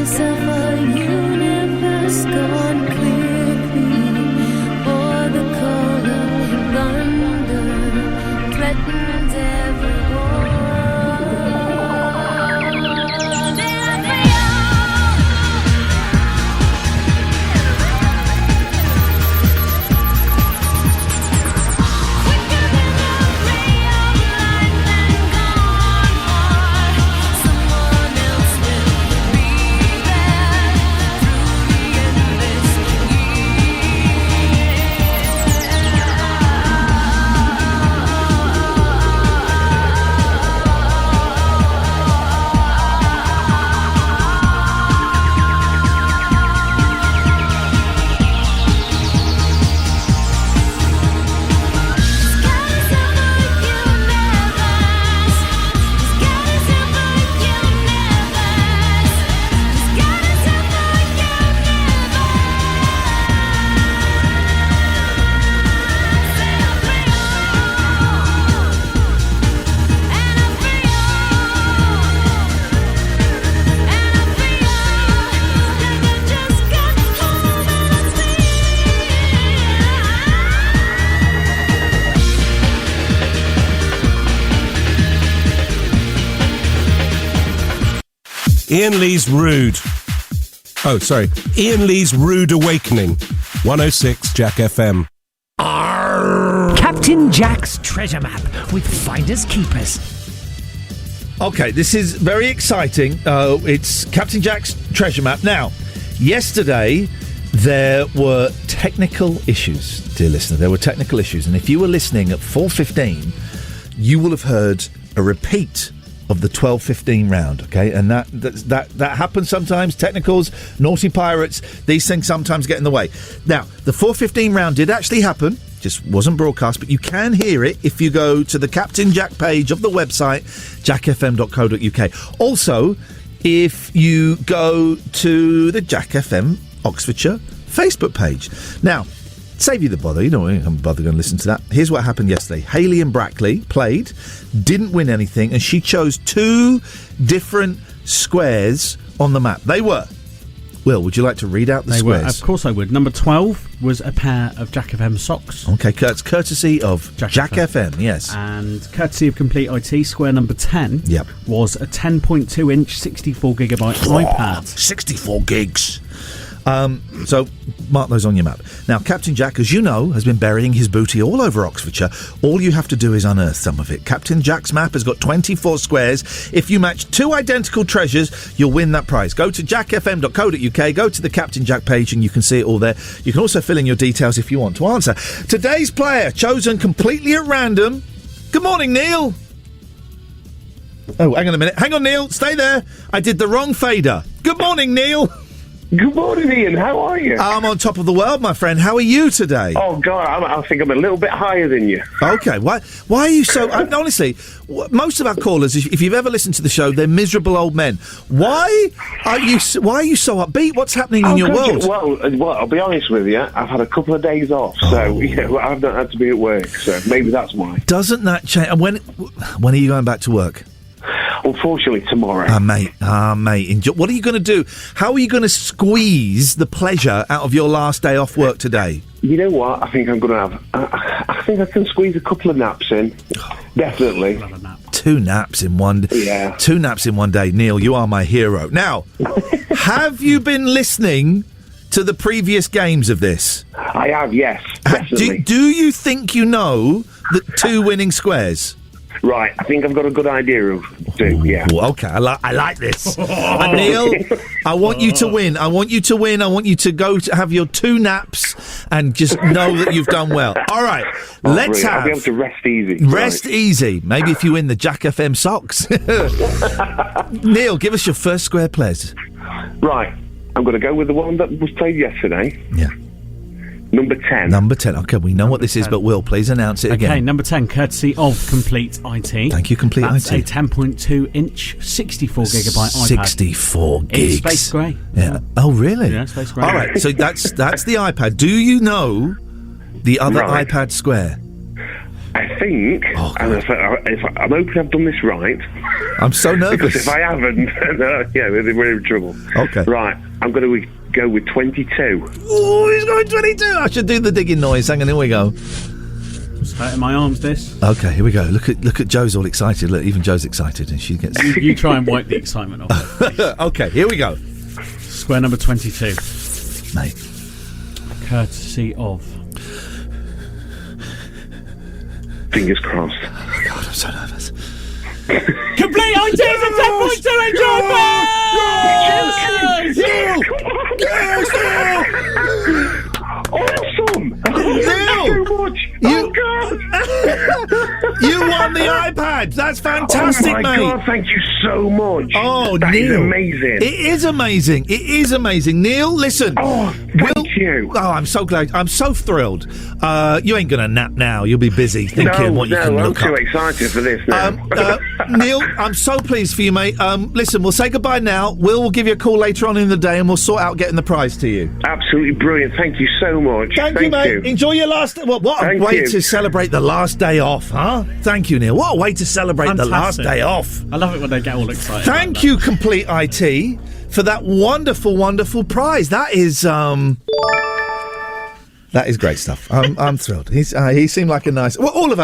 skies of a universe gone quickly, for the call of thunder threatens everyone. Iain Lee's Rude. Oh, sorry. Iain Lee's Rude Awakening. 106 Jack FM. Captain Jack's treasure map with finders keepers. Okay, this is very exciting. It's Captain Jack's treasure map. Now, yesterday there were technical issues, dear listener. There were technical issues, and if you were listening at 4:15, you will have heard a repeat of the 12:15 round. Okay, and that happens sometimes. Technicals, naughty pirates, these things sometimes get in the way. Now, the 4:15 round did actually happen. Just wasn't broadcast, but you can hear it if you go to the Captain Jack page of the website, jackfm.co.uk. Also, if you go to the Jack FM Oxfordshire Facebook page. Now, save you the bother, you don't bother going to listen to that. Here's what happened yesterday. Hayley and Brackley played, didn't win anything, and she chose two different squares on the map. They were... Will, would you like to read out the squares? Were, of course I would. Number 12 was a pair of Jack FM socks. Okay, it's courtesy of Jack FM, yes. And courtesy of Complete IT, square number 10 was a 10.2-inch 64GB iPad. 64 gigs! So, mark those on your map. Now, Captain Jack, as you know, has been burying his booty all over Oxfordshire. All you have to do is unearth some of it. Captain Jack's map has got 24 squares. If you match two identical treasures, you'll win that prize. Go to jackfm.co.uk, go to the Captain Jack page, and you can see it all there. You can also fill in your details if you want to answer. Today's player, chosen completely at random. Good morning, Neil. Oh, hang on a minute. Hang on, Neil. Stay there. I did the wrong fader. Good morning, Neil. Good morning, Iain. How are you? I'm on top of the world, my friend. How are you today? Oh, God, I think I'm a little bit higher than you. Okay. Why are you so... honestly, most of our callers, if you've ever listened to the show, they're miserable old men. Why are you so upbeat? What's happening in your world? Well, I'll be honest with you. I've had a couple of days off, so I've not had to be at work, so maybe that's why. Doesn't that change... When are you going back to work? Unfortunately, tomorrow. Mate. Enjoy. What are you going to do? How are you going to squeeze the pleasure out of your last day off work today? You know what? I think I'm going to have... I think I can squeeze a couple of naps in. Definitely. Two naps in one day. Yeah. 2 naps in one day. Neil, you are my hero. Now, have you been listening to the previous games of this? I have, yes. Definitely. Do you think you know the two winning squares? Right, I think I've got a good idea of two, yeah. Okay, I like this. Neil, I want you to win. I want you to go to have your 2 naps and just know that you've done well. All right, let's have... I'll be able to rest easy. Rest easy. Maybe if you win the Jack FM socks. Neil, give us your first square, please. Right, I'm going to go with the one that was played yesterday. Yeah. Number 10. Number 10. Okay, we know what this is, but Will, please announce it again. Okay, number 10, courtesy of Complete IT. Thank you, Complete That's IT. a 10.2-inch 64GB iPad. 64 gigs. It's space grey. Yeah. Oh, really? Yeah, space grey. All right, so that's the iPad. Do you know the other iPad square? I think, and I'm hoping I've done this right. I'm so nervous. Because if I haven't, we're in trouble. Okay. Right, I'm going to go with 22. Oh, he's going 22. I should do the digging noise. Hang on, here we go. It's hurting my arms, this. Okay, here we go. Look at Joe's all excited. Look, even Joe's excited, and she gets. You try and wipe the excitement off. Okay, here we go. Square number 22. Mate. Courtesy of. Fingers crossed. Oh God, I'm so nervous. Complete IT is a 10.2 Awesome! Neil! So much. You won the iPad. That's fantastic, oh my mate. God, thank you so much. Oh, that Neil. is amazing. It is amazing. It is amazing. Neil, listen. Oh, thank you. Oh, I'm so glad. I'm so thrilled. You ain't going to nap now. You'll be busy thinking what you can look I'm up. too excited for this now. Neil, I'm so pleased for you, mate. Listen, we'll say goodbye now. We'll give you a call later on in the day and we'll sort out getting the prize to you. Absolutely brilliant. Thank you so much. Thank you, mate. Enjoy your last... What a way to celebrate the last day off, huh? Thank you, Neil. What a way to celebrate the last day off. I love it when they get all excited. Thank you, Complete IT, for that wonderful, wonderful prize. That is great stuff. I'm thrilled. He seemed like a nice... Well, all of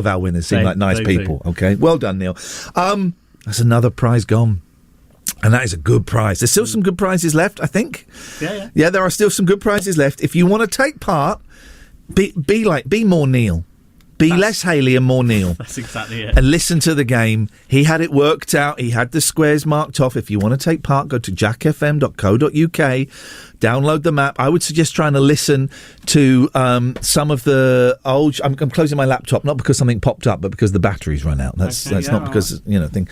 our winners seem like nice people. Do. Okay, well done, Neil. That's another prize gone. And that is a good prize. There's still some good prizes left, I think. Yeah, there are still some good prizes left. If you want to take part, be more Neil. Be less Hayley and more Neil. That's exactly it. And listen to the game. He had it worked out. He had the squares marked off. If you want to take part, go to jackfm.co.uk. Download the map. I would suggest trying to listen to some of the old... I'm closing my laptop, not because something popped up, but because the battery's run out. That's not because, thing.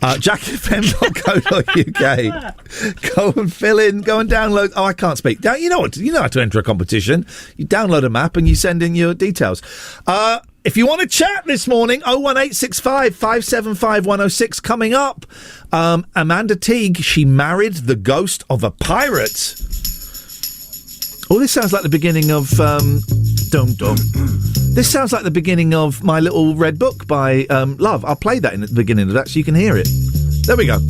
jackfm.co.uk. Go and fill in. Go and download... Oh, I can't speak. You know how to enter a competition. You download a map and you send in your details. If you want to chat this morning, 01865 575 106 coming up. Amanda Teague, she married the ghost of a pirate. Oh, this sounds like the beginning of This sounds like the beginning of My Little Red Book by Love. I'll play that in the beginning of that so you can hear it. There we go.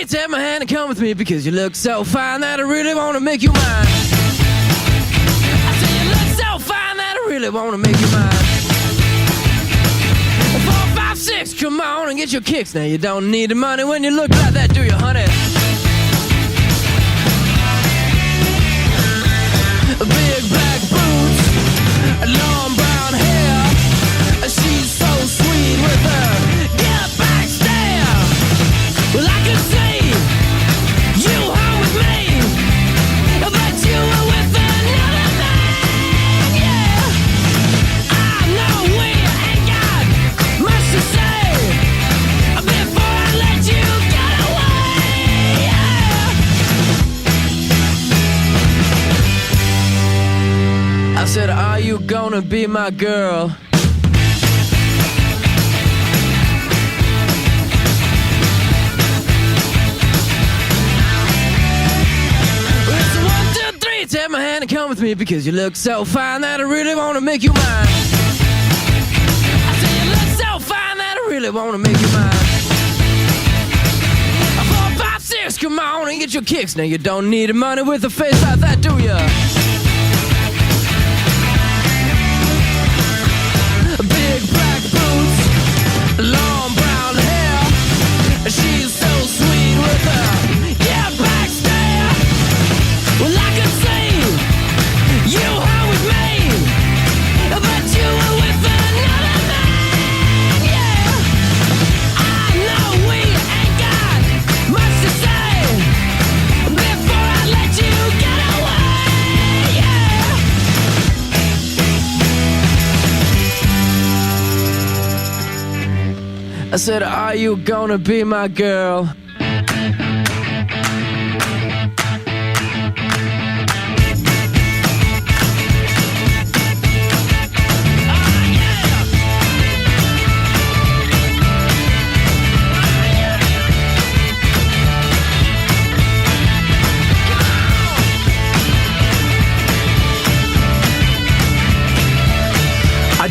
Take my hand and come with me because you look so fine that I really want to make you mine. I say you look so fine that I really want to make you mine. 4, 5, 6, come on and get your kicks. Now you don't need the money when you look like that, do you, honey? Big black boots, long brown hair. She's so sweet with her get back stare. Well, I can see you home with me, but you were with another man, yeah. I know we ain't got much to say before I let you get away, yeah. I said, are you gonna be my girl? Take my hand and come with me because you look so fine that I really want to make you mine. I say you look so fine that I really want to make you mine. 4, 5, 6, come on and get your kicks. Now you don't need the money with a face like that, do ya? Big black boots, long brown hair. She's so sweet with her yeah, back stare. Well, I can see you home with me, but you were with another man, yeah. I know we ain't got much to say before I let you get away, yeah. I said, are you gonna be my girl?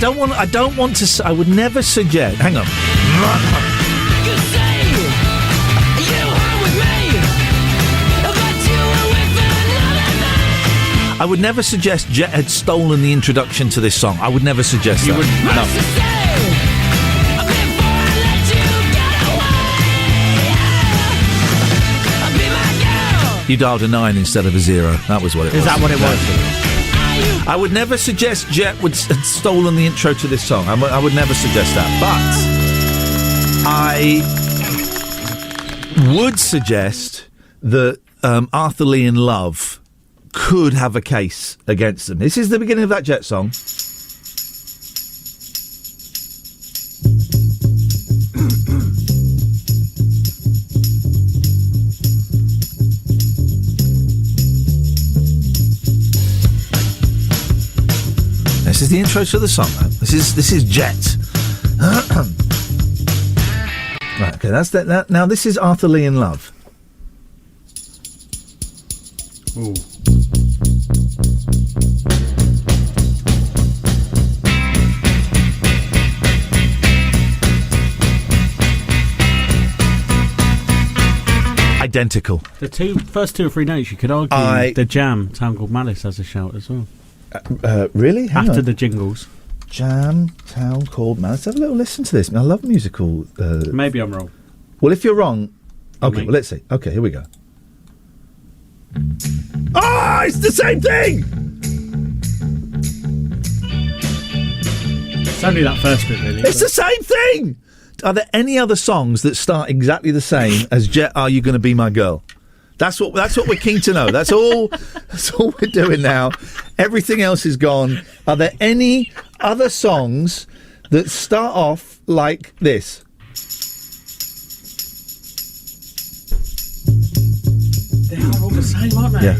don't want to. I would never suggest. Hang on. You say you hung with me, but you were with another man. I would never suggest Jet had stolen the introduction to this song. I would never suggest that. No. You dialed a 9 instead of a 0. That was what it was. Is that what it was? I would never suggest Jet had stolen the intro to this song. I would never suggest that. But I would suggest that Arthur Lee in Love could have a case against them. This is the beginning of that Jet song. This is the intro to the song. This is Jet. Right, okay, that's that. Now this is Arthur Lee in Love. Ooh. Identical. The first two or three notes, you could argue the Jam, Town Called Malice, has a shout as well. Really? Hang After on. the jingles. Jam, Town Called Man. Let's have a little listen to this. I love musical. Maybe I'm wrong. Well, if you're wrong, okay. Well, let's see. Okay, here we go. Ah, it's the same thing. It's only that first bit, really. It's the same thing. Are there any other songs that start exactly the same as Jet? Are You Gonna Be My Girl? That's what we're keen to know. That's all we're doing now. Everything else is gone. Are there any other songs that start off like this? They are all the same, aren't they? Yeah.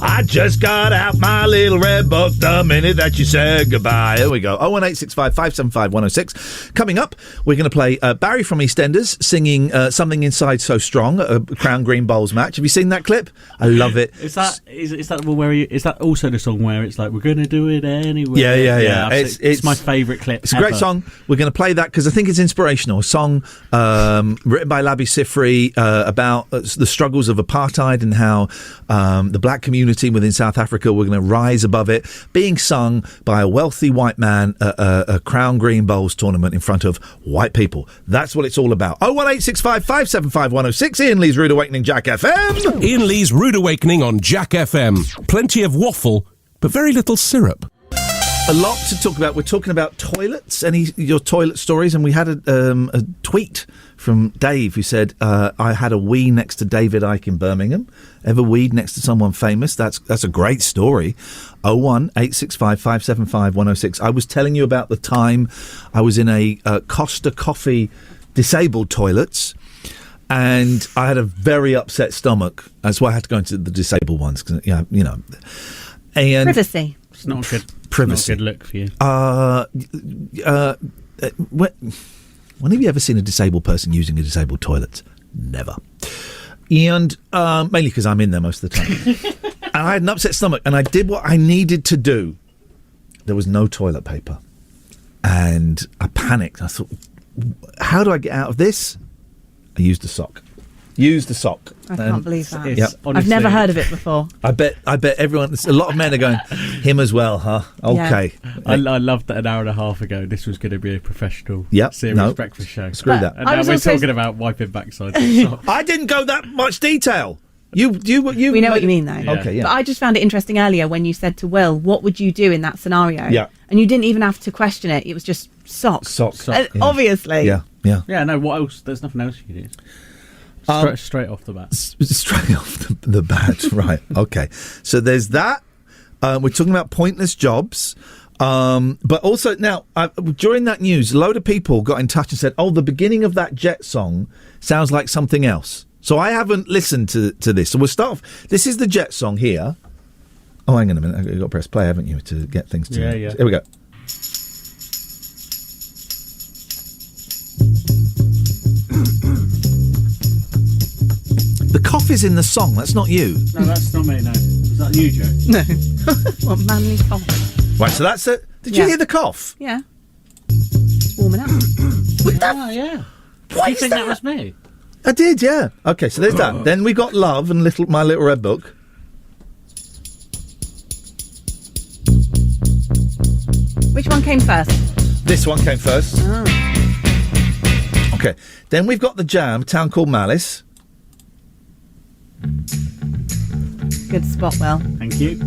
I just got out my little red book the minute that you said goodbye. Here we go. 01865 575 106. Coming up, we're going to play Barry from EastEnders singing Something Inside So Strong at a Crown Green Bowls match. Have you seen that clip? I love it. Is that also the song where it's like, we're going to do it anyway? Yeah. It's my favourite clip. It's a great song. We're going to play that because I think it's inspirational. A song written by Labi Siffre about the struggles of apartheid and how the black community within South Africa were going to rise above it, being sung by a wealthy white man at a Crown Green Bowls tournament in front of white people. That's what it's all about. 01865 575 106. Iain Lee's Rude Awakening, Jack FM. Iain Lee's Rude Awakening on Jack FM. Plenty of waffle, but very little syrup. A lot to talk about. We're talking about toilets, your toilet stories, and we had a tweet from Dave who said, I had a wee next to David Icke in Birmingham. Ever weed next to someone famous? That's a great story. 01865 575 106. I was telling you about the time I was in a Costa Coffee disabled toilets, and I had a very upset stomach. That's why I had to go into the disabled ones, because, you know. And privacy. It's not good. Privacy. Not a good look for you. When have you ever seen a disabled person using a disabled toilet? Never. And mainly because I'm in there most of the time. And I had an upset stomach, and I did what I needed to do. There was no toilet paper. And I panicked. I thought, how do I get out of this? I used a sock. I can't believe that. Yep. I've never heard of it before. I bet everyone, a lot of men are going, him as well, huh? Okay. Yeah. I loved that an hour and a half ago. This was going to be a professional serious breakfast show. Screw that. And now we're talking about wiping backside. I didn't go that much detail. You. We know what you mean, though. Yeah. Okay, yeah. But I just found it interesting earlier when you said to Will, what would you do in that scenario? Yeah. And you didn't even have to question it. It was just socks. Yeah. Obviously. Yeah. Yeah, no, what else? There's nothing else you can do. Straight off the bat. Straight off the bat, right. Okay. So there's that. We're talking about pointless jobs. But also, now, during that news, a load of people got in touch and said, the beginning of that Jet song sounds like something else. So I haven't listened to this. So we'll start off. This is the Jet song here. Oh, hang on a minute. You've got to press play, haven't you, to get things to... Yeah. Here we go. The cough is in the song. That's not you. No, that's not me, no. Is that you, Joe? No. What manly cough. Right, so that's it. Did you Yeah. hear the cough? Yeah. Warming up. Oh, yeah. What you is think that? that was me? I did, yeah. Okay, so there's that. Then we got Love and My Little Red Book. Which one came first? This one came first. Oh. Okay. Then we've got The Jam, Town Called Malice. Good spot, Will. Thank you.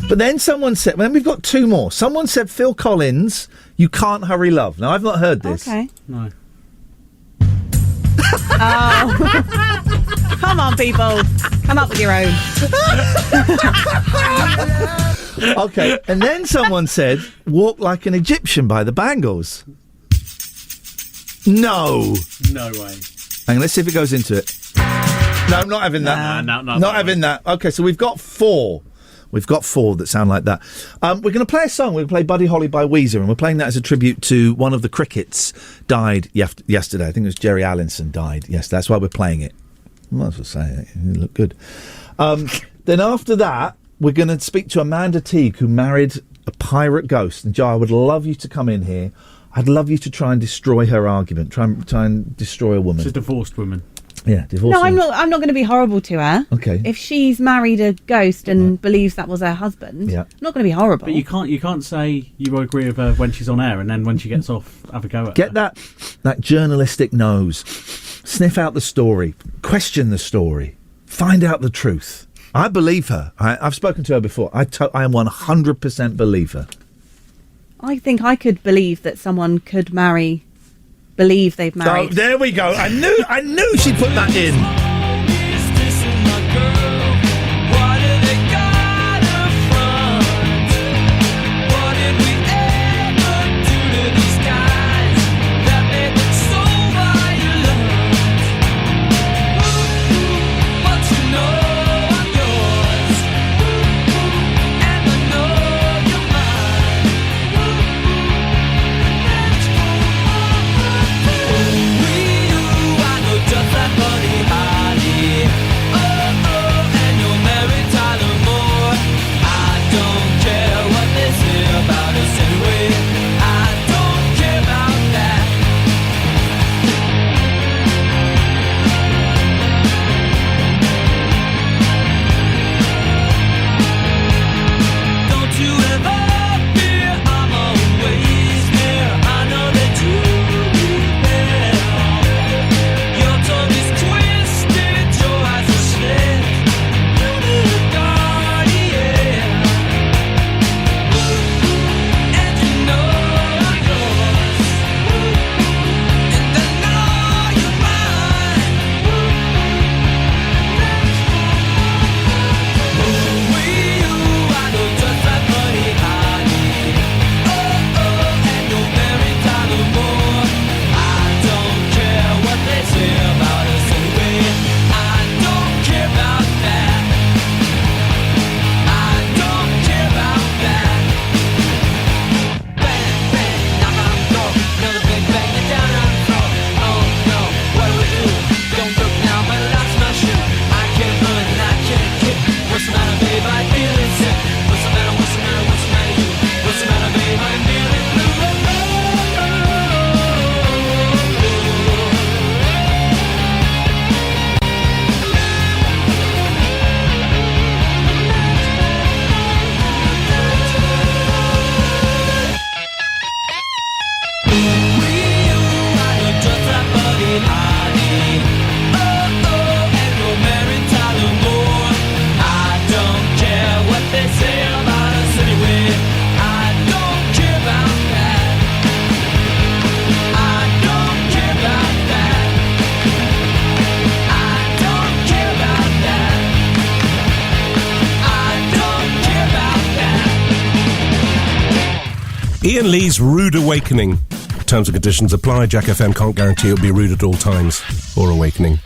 But then someone said, then we've got two more. Someone said Phil Collins, You Can't Hurry Love. Now, I've not heard this. Okay. No. Oh. Come on, people. Come up with your own. Okay, and then someone said Walk Like an Egyptian by the Bangles. No. No way. Hang on, let's see if it goes into it. No, I'm not having that. No, not having that. Okay, so we've got four. We've got four that sound like that. We're going to play a song. We're going to play Buddy Holly by Weezer, and we're playing that as a tribute to one of the Crickets died yesterday. I think it was Jerry Allinson died. Yes, that's why we're playing it. Might as well say it. You look good. Then after that, we're going to speak to Amanda Teague, who married a pirate ghost. And Joe, I would love you to come in here. I'd love you to try and destroy her argument. Try and destroy a woman. It's a divorced woman. Yeah, divorced. No, woman. I'm not going to be horrible to her. Okay. If she's married a ghost and believes that was her husband, Yeah. I'm not going to be horrible. But you can't say you agree with her when she's on air and then when she gets off, have a go at Get her. that journalistic nose. Sniff out the story. Question the story. Find out the truth. I believe her. I've spoken to her before. I am 100% believe her. I think I could believe that someone could believe they've married. Oh, there we go. I knew she'd put that in. Iain Lee's Rude Awakening. Terms and conditions apply. Jack FM can't guarantee it'll be rude at all times or awakening.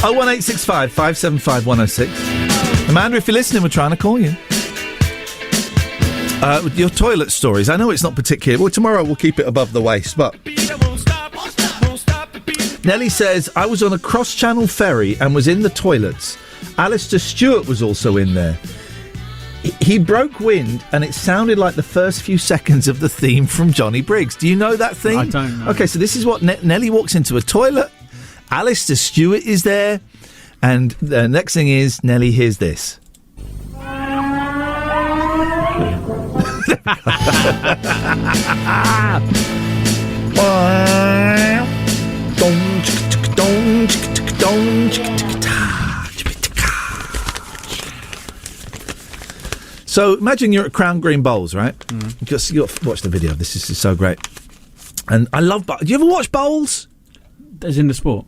01865 575 106. Amanda, if you're listening, we're trying to call you. Your toilet stories. I know it's not particular. Well, tomorrow we'll keep it above the waist, but... Nellie says, I was on a cross-channel ferry and was in the toilets. Alistair Stewart was also in there. He broke wind and it sounded like the first few seconds of the theme from Johnny Briggs. Do you know that theme? I don't know. Okay, so this is what Nellie walks into a toilet. Alistair Stewart is there. And the next thing is, Nellie hears this. So imagine you're at Crown Green Bowls, right? Just you got to watch the video. This is so great, and I love. Do you ever watch bowls? As in the sport?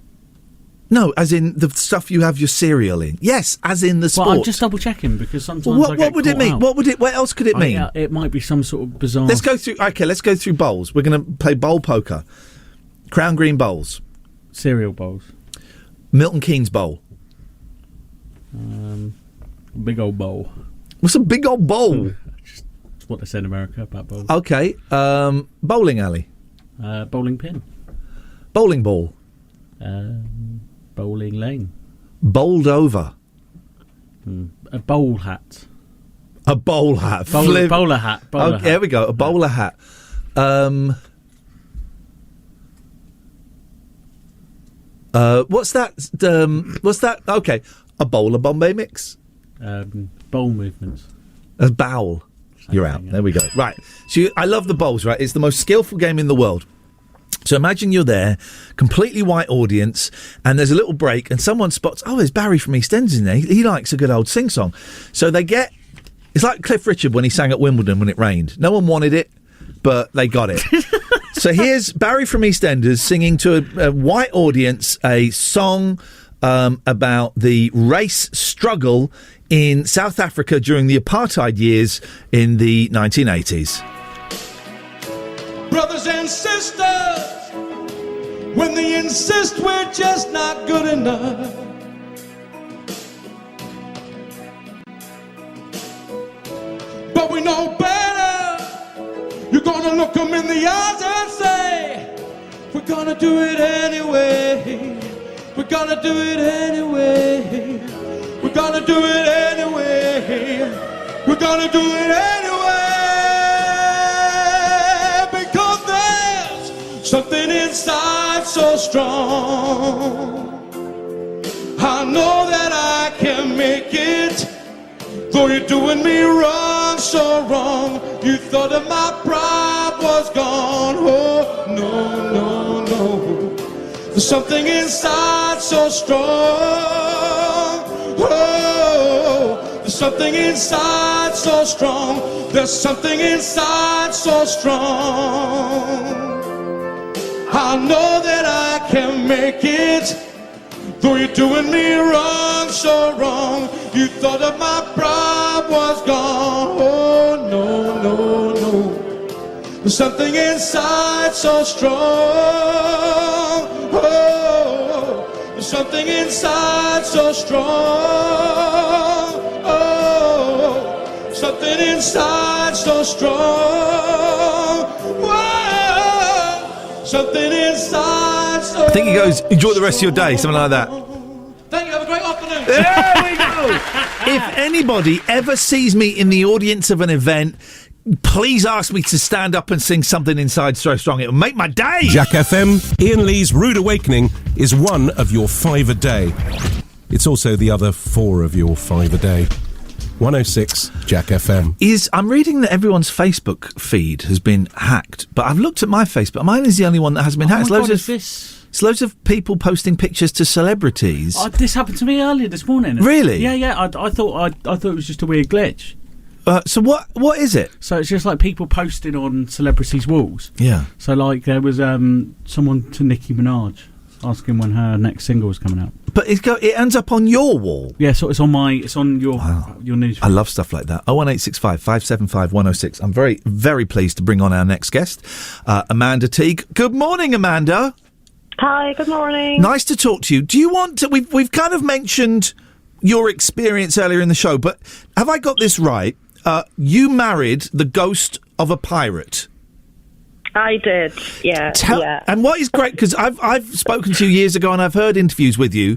No, as in the stuff you have your cereal in. Yes, as in the sport. Well, I'm just double checking because sometimes what would it mean? What else could it mean? It might be some sort of bizarre. Let's go through. Okay, let's go through bowls. We're going to play bowl poker. Crown Green Bowls, cereal bowls, Milton Keynes bowl, big old bowl. What's a big old bowl? It's what they say in America about bowls. Okay, bowling alley, bowling pin, bowling ball, bowling lane, bowled over, a bowl hat, a bowl hat, bowler hat. Okay, there we go, a bowler hat. What's that? What's that? Okay, a bowl of Bombay mix. Bowl movements. A bowl. You're out. There we go. Right. So I love the bowls. Right. It's the most skillful game in the world. So imagine you're there, completely white audience, and there's a little break, and someone spots. Oh, there's Barry from EastEnders in there. He likes a good old sing song. So they get. It's like Cliff Richard when he sang at Wimbledon when it rained. No one wanted it, but they got it. So here's Barry from EastEnders singing to a white audience a song about the race struggle in South Africa during the apartheid years in the 1980s. Brothers and sisters, when they insist we're just not good enough, but we know better. You're gonna look them in the eyes and say, we're gonna do it anyway. We're gonna do it anyway. We're gonna do it anyway. We're gonna do it anyway. Because there's something inside so strong. I know that I can make it. Though you're doing me wrong, so wrong. You thought that my pride was gone. Oh, no, no, no. There's something inside so strong. Oh, there's something inside so strong. There's something inside so strong. I know that I can make it. Though you're doing me wrong, so wrong. You thought that my pride was gone. Oh, no, no, no. There's something inside so strong. Oh, there's something inside so strong. Oh, something inside so strong. Whoa, something inside so... I think he goes, enjoy the rest of your day, something like that. Thank you, have a great afternoon. There we go. If anybody ever sees me in the audience of an event, please ask me to stand up and sing something inside so strong. It will make my day. Jack FM, Ian Lee's Rude Awakening is one of your 5 a day. It's also the other 4 of your 5 a day. 106 Jack FM. I'm reading that everyone's Facebook feed has been hacked, but I've looked at my Facebook. Mine is the only one that hasn't been hacked. It's loads of people posting pictures to celebrities. This happened to me earlier this morning. Really? Yeah. I thought it was just a weird glitch. So what is it? So it's just like people posting on celebrities' walls. Yeah. So like there was someone to Nicki Minaj asking when her next single was coming out. But it ends up on your wall. Yeah, so it's on your news. I love stuff like that. 01865 575 106. I'm very, very pleased to bring on our next guest, Amanda Teague. Good morning, Amanda. Hi, good morning. Nice to talk to you. Do you want to... We've kind of mentioned your experience earlier in the show, but have I got this right? You married the ghost of a pirate. I did, yeah. And what is great, because I've spoken to you years ago and I've heard interviews with you,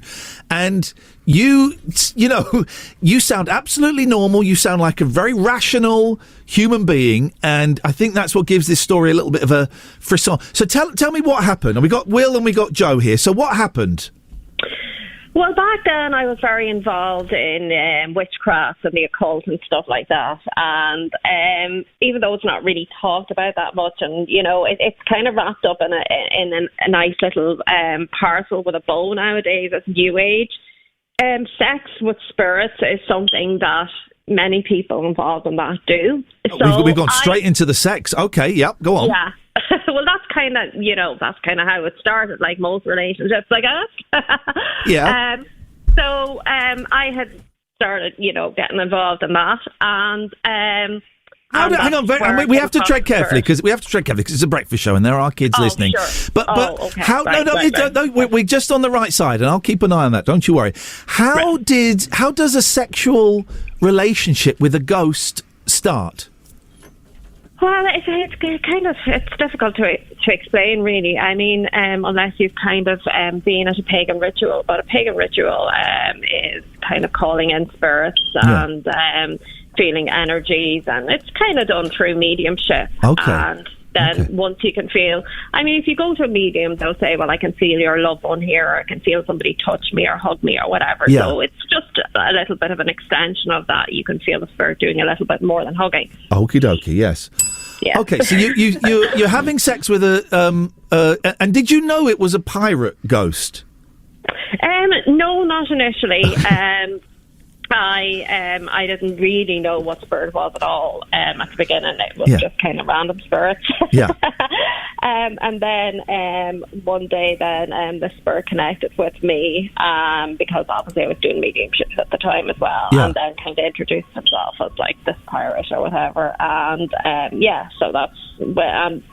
and you know, you sound absolutely normal. You sound like a very rational human being, and I think that's what gives this story a little bit of a frisson. So tell me what happened. And we got Will and we got Joe here. So what happened? Well, back then I was very involved in witchcraft and the occult and stuff like that. And even though it's not really talked about that much, and you know, it's kind of wrapped up in a nice little parcel with a bow nowadays as New Age. Sex with spirits is something that many people involved in that do. So We've gone straight into the sex. Okay, yep, go on. Yeah. Well, that's kind of how it started, like most relationships, I guess. Yeah. So I had started, getting involved in that, and hang on, we have to tread carefully because it's a breakfast show and there are kids listening. Sure. But okay. how? Right. No, we're just on the right side, and I'll keep an eye on that. Don't you worry. How does a sexual relationship with a ghost start? Well, it's difficult to explain, really. I mean, unless you've kind of been at a pagan ritual. But a pagan ritual is kind of calling in spirits and feeling energies, and it's kind of done through mediumship. Okay. And then once you can feel, I mean, if you go to a medium, they'll say, well, I can feel your loved one here, or I can feel somebody touch me or hug me or whatever. Yeah. So it's just a little bit of an extension of that. You can feel the spirit doing a little bit more than hugging. Okie dokie, yes. Yeah. Okay, so you're having sex with and did you know it was a pirate ghost? No, not initially. I didn't really know what spirit was at all at the beginning. It was just kind of random spirits. Yeah. And then one day, the spirit connected with me because obviously I was doing mediumship at the time as well, and then kind of introduced himself as like this pirate or whatever. And so that's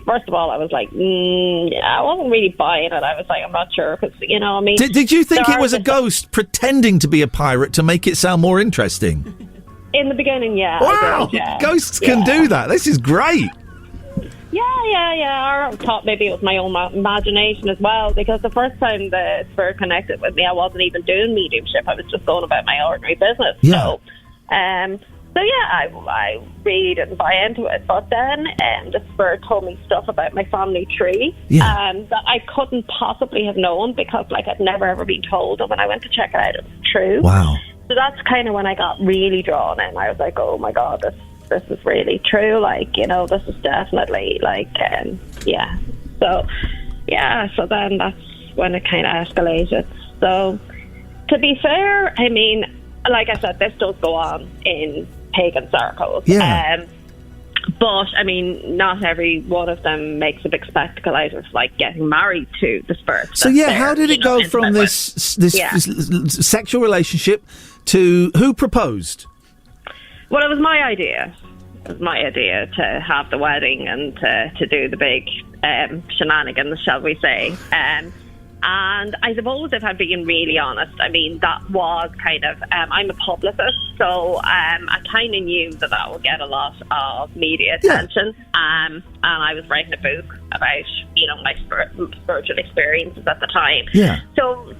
first of all, I was like, I wasn't really buying it. I was like, I'm not sure because I mean, did you think it was a ghost pretending to be a pirate to make it sound more interesting? In the beginning, yeah. Wow, I did, yeah. Ghosts can do that. This is great. Yeah. Or I thought maybe it was my own imagination as well, because the first time the spirit connected with me, I wasn't even doing mediumship. I was just going about my ordinary business. Yeah. So I really didn't buy into it. But then the spirit told me stuff about my family tree that I couldn't possibly have known because, like, I'd never ever been told. And when I went to check it out, it was true. Wow. So that's kind of when I got really drawn in. I was like, oh my God, this is really true. Like, this is definitely like, So then that's when it kind of escalated. So to be fair, I mean, like I said, this does go on in pagan circles. Yeah. But, I mean, not every one of them makes a big spectacle out of, like, getting married to the spirit. So, how did it go from this sexual relationship to who proposed? Well, it was my idea. It was my idea to have the wedding and to do the big shenanigans, shall we say. And I suppose, if I'm being really honest, I mean, that was kind of, I'm a publicist, so I kind of knew that would get a lot of media attention. And I was writing a book about, my spiritual experiences at the time. Yeah. So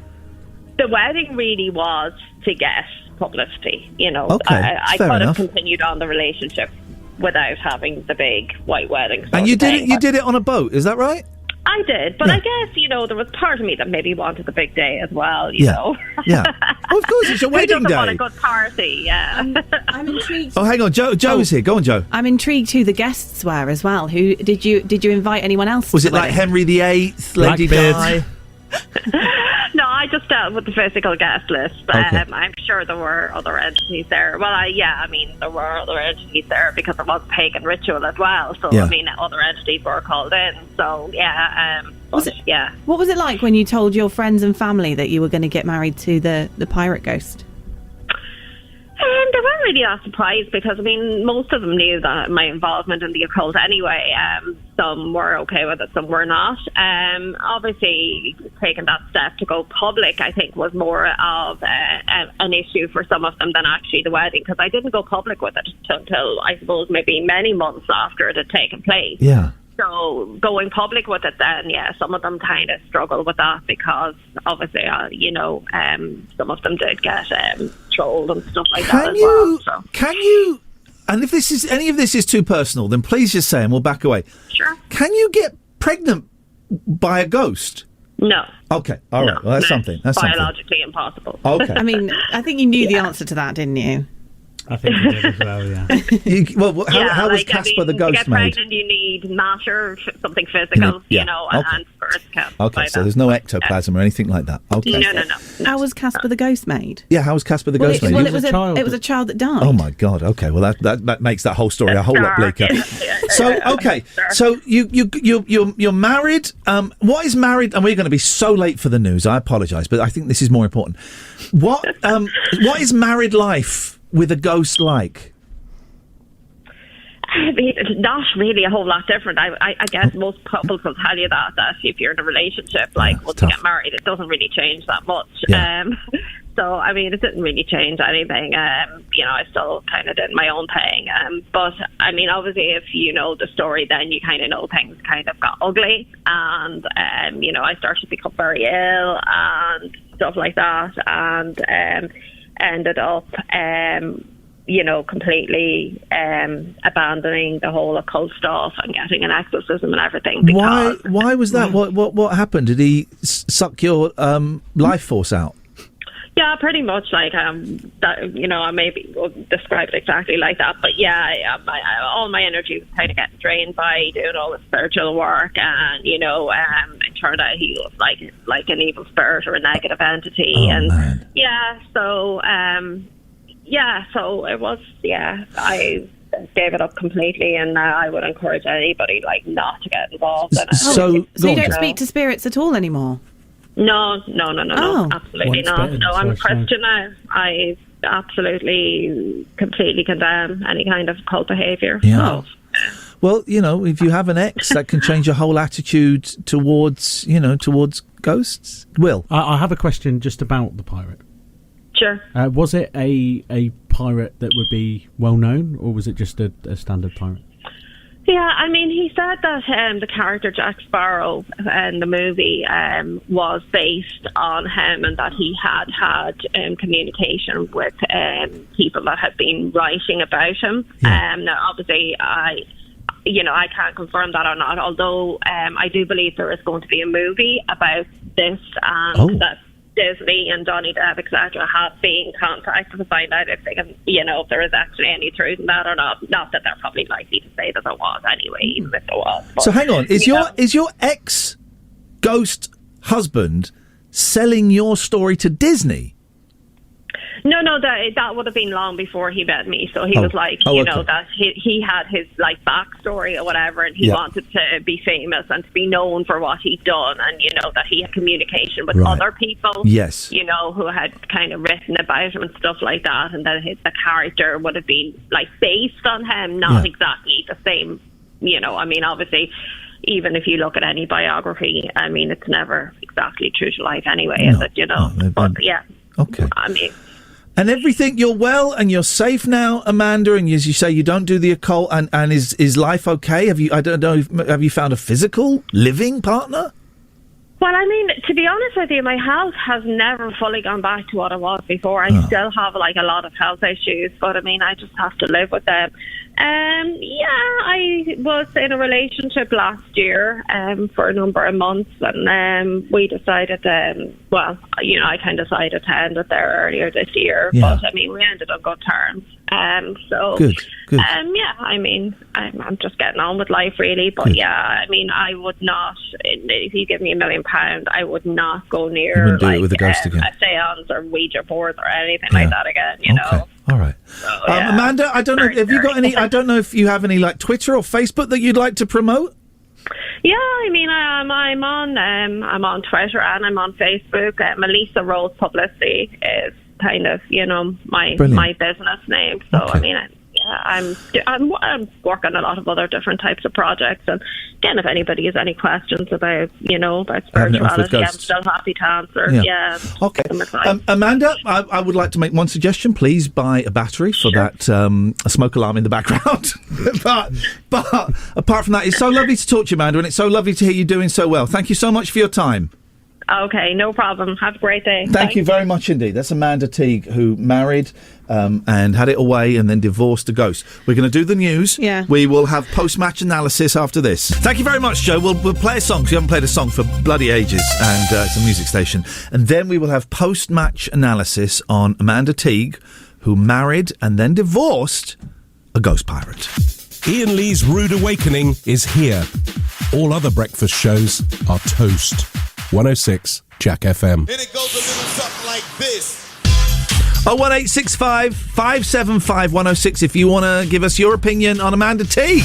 the wedding really was to get publicity, Okay, I fair could enough. have continued on the relationship without having the big white wedding. And you did it. You did it on a boat, is that right? I did, but I guess, there was part of me that maybe wanted the big day as well, you know. Yeah. Well, of course, it's your wedding Who doesn't want a day. good party, yeah. I'm intrigued. Oh, hang on, Joe is here. Go on, Joe. I'm intrigued who the guests were as well. Who did you invite anyone else? Was to it the like wedding? Henry VIII, Lady Di? No, I just dealt with the physical guest list. Okay. I'm sure there were other entities there. Well, there were other entities there because it was pagan ritual as well. So, Yeah. I mean, other entities were called in. So, What was it like when you told your friends and family that you were going to get married to the pirate ghost? They weren't really that surprised because, I mean, most of them knew that my involvement in the occult anyway. some were okay with it, some were not. Obviously, taking that step to go public, I think, was more of an issue for some of them than actually the wedding, because I didn't go public with it until, I suppose, maybe many months after it had taken place. Yeah. So going public with it then, some of them kind of struggled with that because obviously, some of them did get trolled and stuff like that as well. So. Can you, and if any of this is too personal, then please just say and we'll back away. Sure. Can you get pregnant by a ghost? No. Okay, all right. Well, that's something. That's biologically impossible. Okay. I mean, I think you knew the answer to that, didn't you? I think you did as well, yeah. How was Casper the ghost to get made? pregnant, you need matter, something physical, and birth counts. Okay, so there's no ectoplasm or anything like that. Okay. No. How was Casper the ghost made? Yeah, how was Casper the ghost made? Well, it was a child that died. Oh my God! Okay, well that makes that whole story a whole lot bleaker. So so you're married. What is married? And we're going to be so late for the news. I apologise, but I think this is more important. What is married life with a ghost like? I mean, it's not really a whole lot different. I guess most couples will tell you that if you're in a relationship, once you get married, it doesn't really change that much. Yeah. So, I mean, it didn't really change anything. I still kind of did my own thing. But, I mean, obviously, if you know the story, then you kind of know things kind of got ugly. And, I started to become very ill and stuff like that. And ended up... completely abandoning the whole occult stuff and getting an exorcism and everything. Why was that? What happened? Did he suck your life force out? Yeah, pretty much I maybe won't describe it exactly like that, but all my energy was kind of getting drained by doing all the spiritual work, and it turned out he was like an evil spirit or a negative entity, so it was, I gave it up completely, and I would encourage anybody not to get involved in it. So you don't speak to spirits at all anymore? No, absolutely not. No, I'm a Christian now. I absolutely, completely condemn any kind of cult behaviour. Yeah. Well, if you have an ex, that can change your whole attitude towards ghosts. Will? I have a question just about the pirate. Sure. Was it a pirate that would be well known, or was it just a standard pirate? Yeah, I mean, he said that the character Jack Sparrow in the movie was based on him, and that he had communication with people that had been writing about him. Now, obviously, I can't confirm that or not, although I do believe there is going to be a movie about this, and that Disney and Johnny Depp, etc., have been contacted to find out if they can, if there is actually any truth in that or not. Not that they're probably likely to say that there was anyway, even if there was. But, so hang on, is your ex ghost husband selling your story to Disney? No, that would have been long before he met me. So he was that he had his backstory or whatever, and he wanted to be famous and to be known for what he'd done, and that he had communication with other people. Yes, who had kind of written about him and stuff like that, and that the character would have been based on him, not exactly the same. I mean, obviously, even if you look at any biography, I mean, it's never exactly true to life anyway, is it? But yeah, okay. I mean. And everything, you're well and you're safe now, Amanda, and as you say, you don't do the occult, and is life okay? Have you found a physical living partner? Well, I mean, to be honest with you, my health has never fully gone back to what it was before. I still have a lot of health issues, but I mean, I just have to live with them. I was in a relationship last year for a number of months, and we decided, I kind of decided to end it there earlier this year, but I mean, we ended on good terms. Good. I mean, I'm just getting on with life, really. But I mean, I would not. If you give me £1 million, I would not go near do it with a ghost again. A seance or Ouija board or anything like that again. You know. All right. So, Amanda, I don't know. Have you got any? I don't know if you have any Twitter or Facebook that you'd like to promote. Yeah, I mean, I'm on Twitter and I'm on Facebook. Melissa Rose Publicity is kind of my business name. So I mean, I'm working on a lot of other different types of projects. And again, if anybody has any questions about spirituality, I'm still happy to answer. Yeah. Okay. Amanda, I would like to make one suggestion. Please buy a battery for that a smoke alarm in the background. but apart from that, it's so lovely to talk to you, Amanda, and it's so lovely to hear you doing so well. Thank you so much for your time. Okay, no problem. Have a great day. Thank you very much indeed. That's Amanda Teague, who married and had it away and then divorced a ghost. We're going to do the news. Yeah. We will have post-match analysis after this. Thank you very much, Joe. We'll play a song, because we haven't played a song for bloody ages, and it's a music station. And then we will have post-match analysis on Amanda Teague, who married and then divorced a ghost pirate. Iain Lee's Rude Awakening is here. All other breakfast shows are toast. 106 Jack FM. And it goes a little something like this. 01865 575 106 if you want to give us your opinion on Amanda Teague.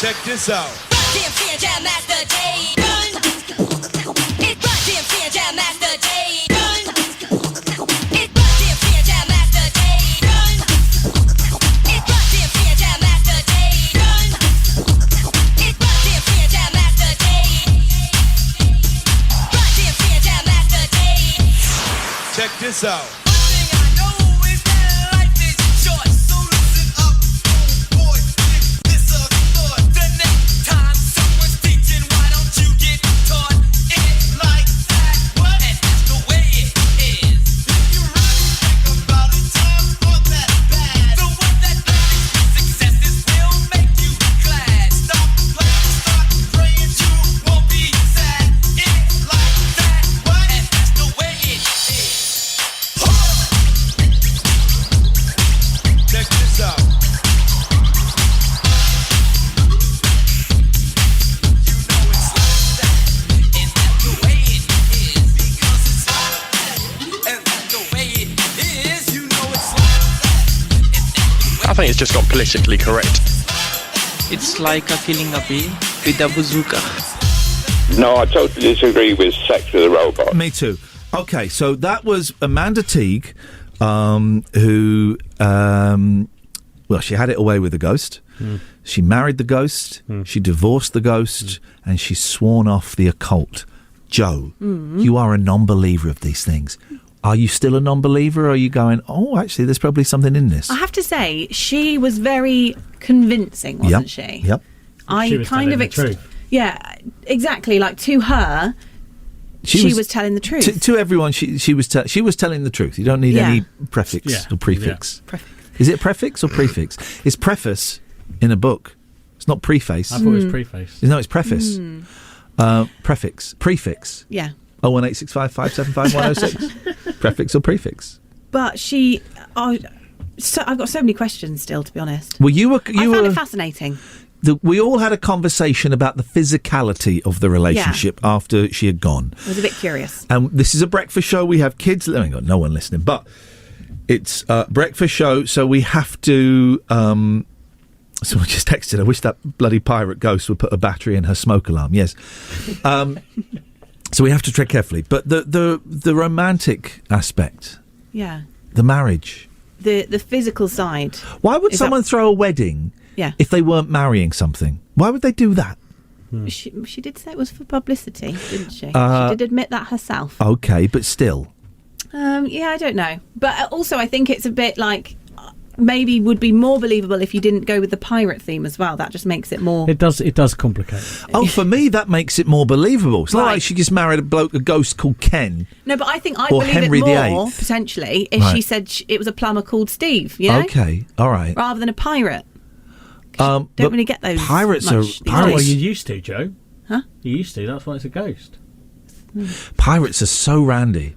Check this out. Check this out. I think it's just got politically correct. It's like killing a bee with a bazooka. No, I totally disagree with Sex with a Robot. Me too. Okay, so that was Amanda Teague, who, well, she had it away with the ghost. She married the ghost. She divorced the ghost, and she's sworn off the occult. Joe, you are a non-believer of these things. Are you still a non-believer, or are you going, oh, actually, there's probably something in this? I have to say, she was very convincing, wasn't she? Yep. She was telling the truth. Yeah, exactly. Like, to her, she was telling the truth. To everyone, she was telling the truth. You don't need any prefix or prefix. Is it prefix or prefix? It's preface in a book. It's not preface. I thought it was preface. No, it's preface. Prefix. Prefix. Yeah. 01865 575 106. Prefix or prefix. But I've got so many questions still, to be honest. Well, I found it fascinating. We all had a conversation about the physicality of the relationship after she had gone. I was a bit curious. And this is a breakfast show. We have kids. I ain't got no one listening, but it's a breakfast show, so we have to... Someone just texted, I wish that bloody pirate ghost would put a battery in her smoke alarm. Yes. So we have to tread carefully. But the romantic aspect... Yeah. The marriage... The physical side. Why would someone throw a wedding if they weren't marrying something? Why would they do that? She did say it was for publicity, didn't she? She did admit that herself. Okay, but still. Yeah, I don't know. But also, I think it's a bit like... maybe would be more believable if you didn't go with the pirate theme as well. That just makes it more... It does complicate. Oh, for me, that makes it more believable. It's not like she just married a ghost called Ken. No, but I think I'd or believe Henry it more, VIII. potentially, if she said it was a plumber called Steve, you know? Okay, all right. Rather than a pirate. Don't really get those pirates much are... Well, you used to, Joe. Huh? You used to. That's why it's a ghost. Pirates are so randy.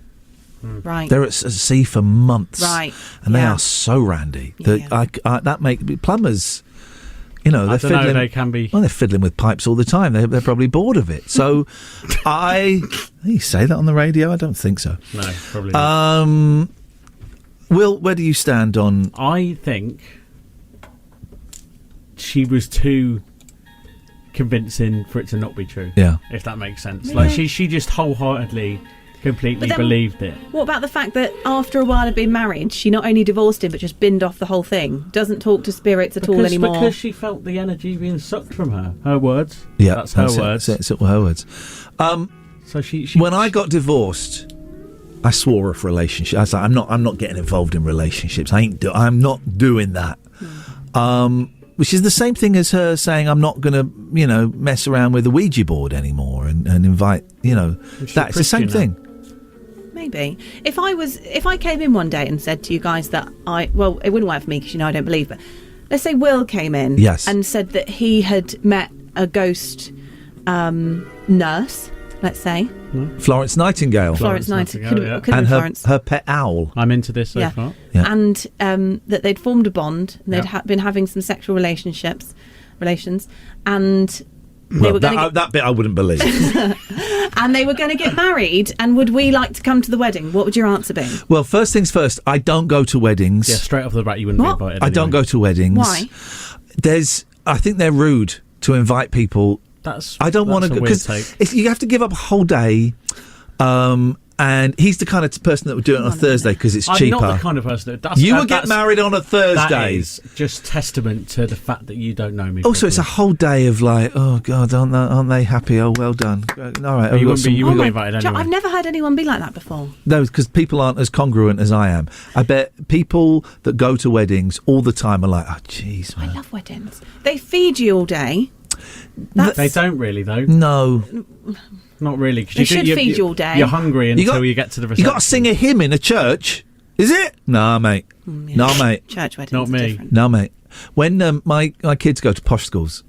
Right. They're at sea for months. Right. And they are so randy. That make plumbers, you know, they're fiddling. They can be. Well, they're fiddling with pipes all the time. They're probably bored of it. So, you say that on the radio? I don't think so. No, probably not. Will, where do you stand on? I think she was too convincing for it to not be true. Yeah. If that makes sense. Yeah. Like she just wholeheartedly. Completely believed it. What about the fact that after a while of being married, she not only divorced him but just binned off the whole thing? Doesn't talk to spirits at all anymore. Because she felt the energy being sucked from her. Her words. Yeah, that's her words. It's her words. So she when I got divorced, I swore off relationship. I was like, I'm not getting involved in relationships. I'm not doing that. Which is the same thing as her saying I'm not going to, mess around with the Ouija board anymore and invite, that's the same thing. Maybe. If I came in one day and said to you guys that it wouldn't work for me because I don't believe, but let's say Will came in and said that he had met a ghost nurse, let's say. Florence Nightingale. Florence Nightingale. Could and Florence. her pet owl. I'm into this so far. Yeah. And that they'd formed a bond and they'd been having some sexual relations and... that bit I wouldn't believe. And they were going to get married, and would we like to come to the wedding? What would your answer be? Well, first things first, I don't go to weddings. Yeah, straight off the bat, you wouldn't be invited. I don't go to weddings. Why? I think they're rude to invite people. I don't want to go because you have to give up a whole day. And he's the kind of person that would do it on a Thursday because it's cheaper. I'm not the kind of person that you would get married on a Thursday. That is just testament to the fact that you don't know me. Also, it's a whole day of like, oh God, aren't they happy? Oh, well done. All right, you wouldn't be invited anyway. I've never heard anyone be like that before. No, because people aren't as congruent as I am. I bet people that go to weddings all the time are like, oh, jeez, man. I love weddings. They feed you all day. They don't really, though. No. Not really. They should feed you all day. You're hungry until you get to the reception. You got to sing a hymn in a church, is it? Nah, mate. Yeah. No, mate. Church weddings. Not me. Different. No, mate. When my kids go to posh schools,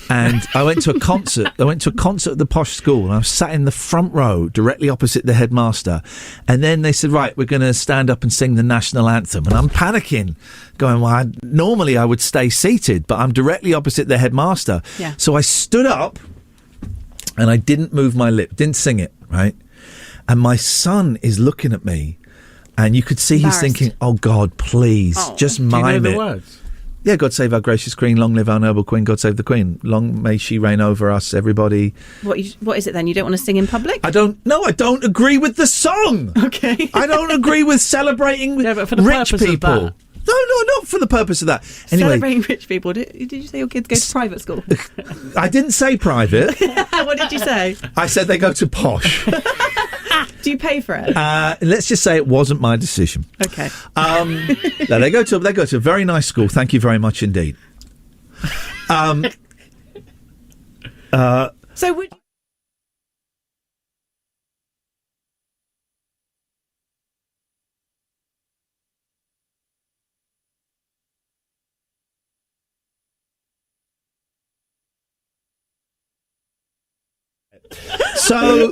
and I went to a concert. I went to a concert at the posh school, and I was sat in the front row, directly opposite the headmaster. And then they said, "Right, we're going to stand up and sing the national anthem." And I'm panicking, going, "Well, normally I would stay seated, but I'm directly opposite the headmaster." Yeah. So I stood up. And I didn't move my lip, didn't sing it, right? And my son is looking at me, and you could see he's thinking, "Oh God, please, just mime Do you know it." the words? Yeah, God save our gracious Queen, long live our noble Queen, God save the Queen. Long may she reign over us, everybody. What is it then? You don't want to sing in public? I don't agree with the song. Okay. I don't agree with celebrating but for the rich purpose of people. that. No, not for the purpose of that. Anyway, Celebrating rich people. Did you say your kids go to private school? I didn't say private. What did you say? I said they go to posh. Do you pay for it? Let's just say it wasn't my decision. Okay. No, they go to a very nice school. Thank you very much indeed. So would. So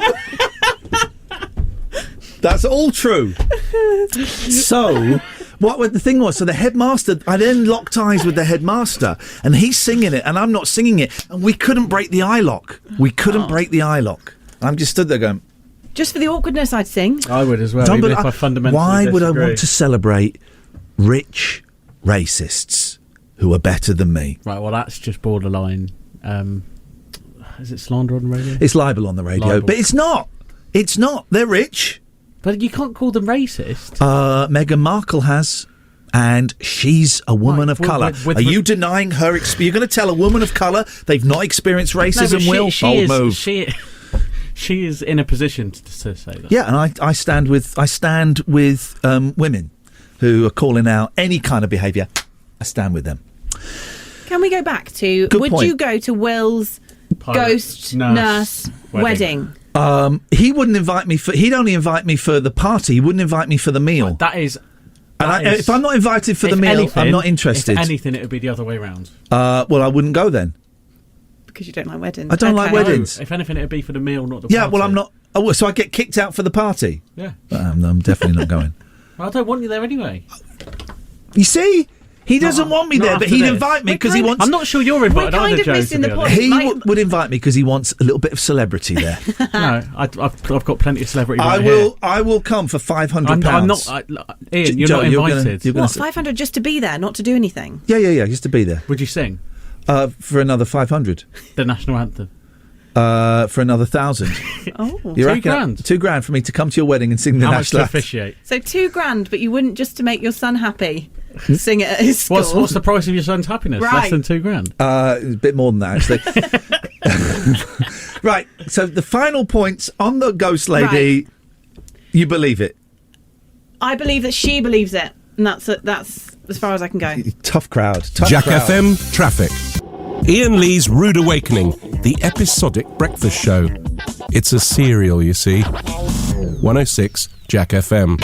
that's all true. So what the thing was, so the headmaster, I then locked eyes with the headmaster, and he's singing it, and I'm not singing it, and we couldn't break the eye lock. break the eye lock. I'm just stood there going, just for the awkwardness, I'd sing. I would as well, even if I fundamentally why would I disagree. want to celebrate rich racists who are better than me? Right, well, that's just borderline. Is it slander on the radio? It's libel on the radio, Libel. but it's not. It's not. They're rich. But you can't call them racist. Meghan Markle has, and she's a woman of colour. Are you denying her experience? You're going to tell a woman of colour they've not experienced racism, Will? Bold move. She is in a position to say that. Yeah, and I stand with women who are calling out any kind of behaviour. I stand with them. Can we go back to, Good would point. you go to Will's ghost nurse wedding? He wouldn't invite me he'd only invite me for the party. He wouldn't invite me for the meal. That is... if I'm not invited for the meal, I'm not interested. If anything, it would be the other way round. Well, I wouldn't go then. Because you don't like weddings. I don't like weddings. No, if anything, it would be for the meal, not the party. Yeah, well, I'm not... Oh, so I get kicked out for the party? Yeah. I'm definitely not going. Well, I don't want you there anyway. You see? He doesn't want me there, but he'd invite me because he wants... I'm not sure you're invited either, Joe, missing the point. He would invite me because he wants a little bit of celebrity there. No, I've got plenty of celebrity I will come for £500. I'm not... Iain, you're Joe, not invited. What, 500 just to be there, not to do anything? Yeah, just to be there. Would you sing? For another 500. The national anthem? For another 1,000. Oh. $2,000? $2,000 for me to come to your wedding and sing the national anthem. How much to officiate? So $2,000, but you wouldn't, just to make your son happy, sing it at his school? What's the price of your son's happiness? Right. Less than $2,000? A bit more than that, actually. Right, so the final points on the ghost lady, you believe it? I believe that she believes it, and that's as far as I can go. Tough crowd. Jack FM Traffic. Iain Lee's Rude Awakening, the episodic breakfast show. It's a serial, you see. 106 Jack FM.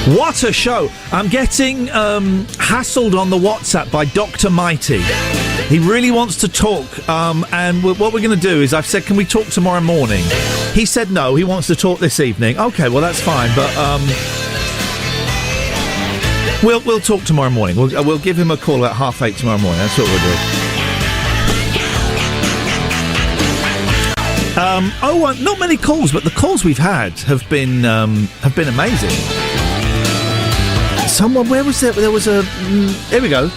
What a show. I'm getting hassled on the WhatsApp by Dr. Mighty. He really wants to talk, and what we're going to do is I've said, can we talk tomorrow morning? He said no, he wants to talk this evening. Okay, well, that's fine, but we'll talk tomorrow morning. We'll give him a call at 8:30 tomorrow morning. That's what we'll do. Not many calls, but the calls we've had have been amazing. Where was there? There was here we go.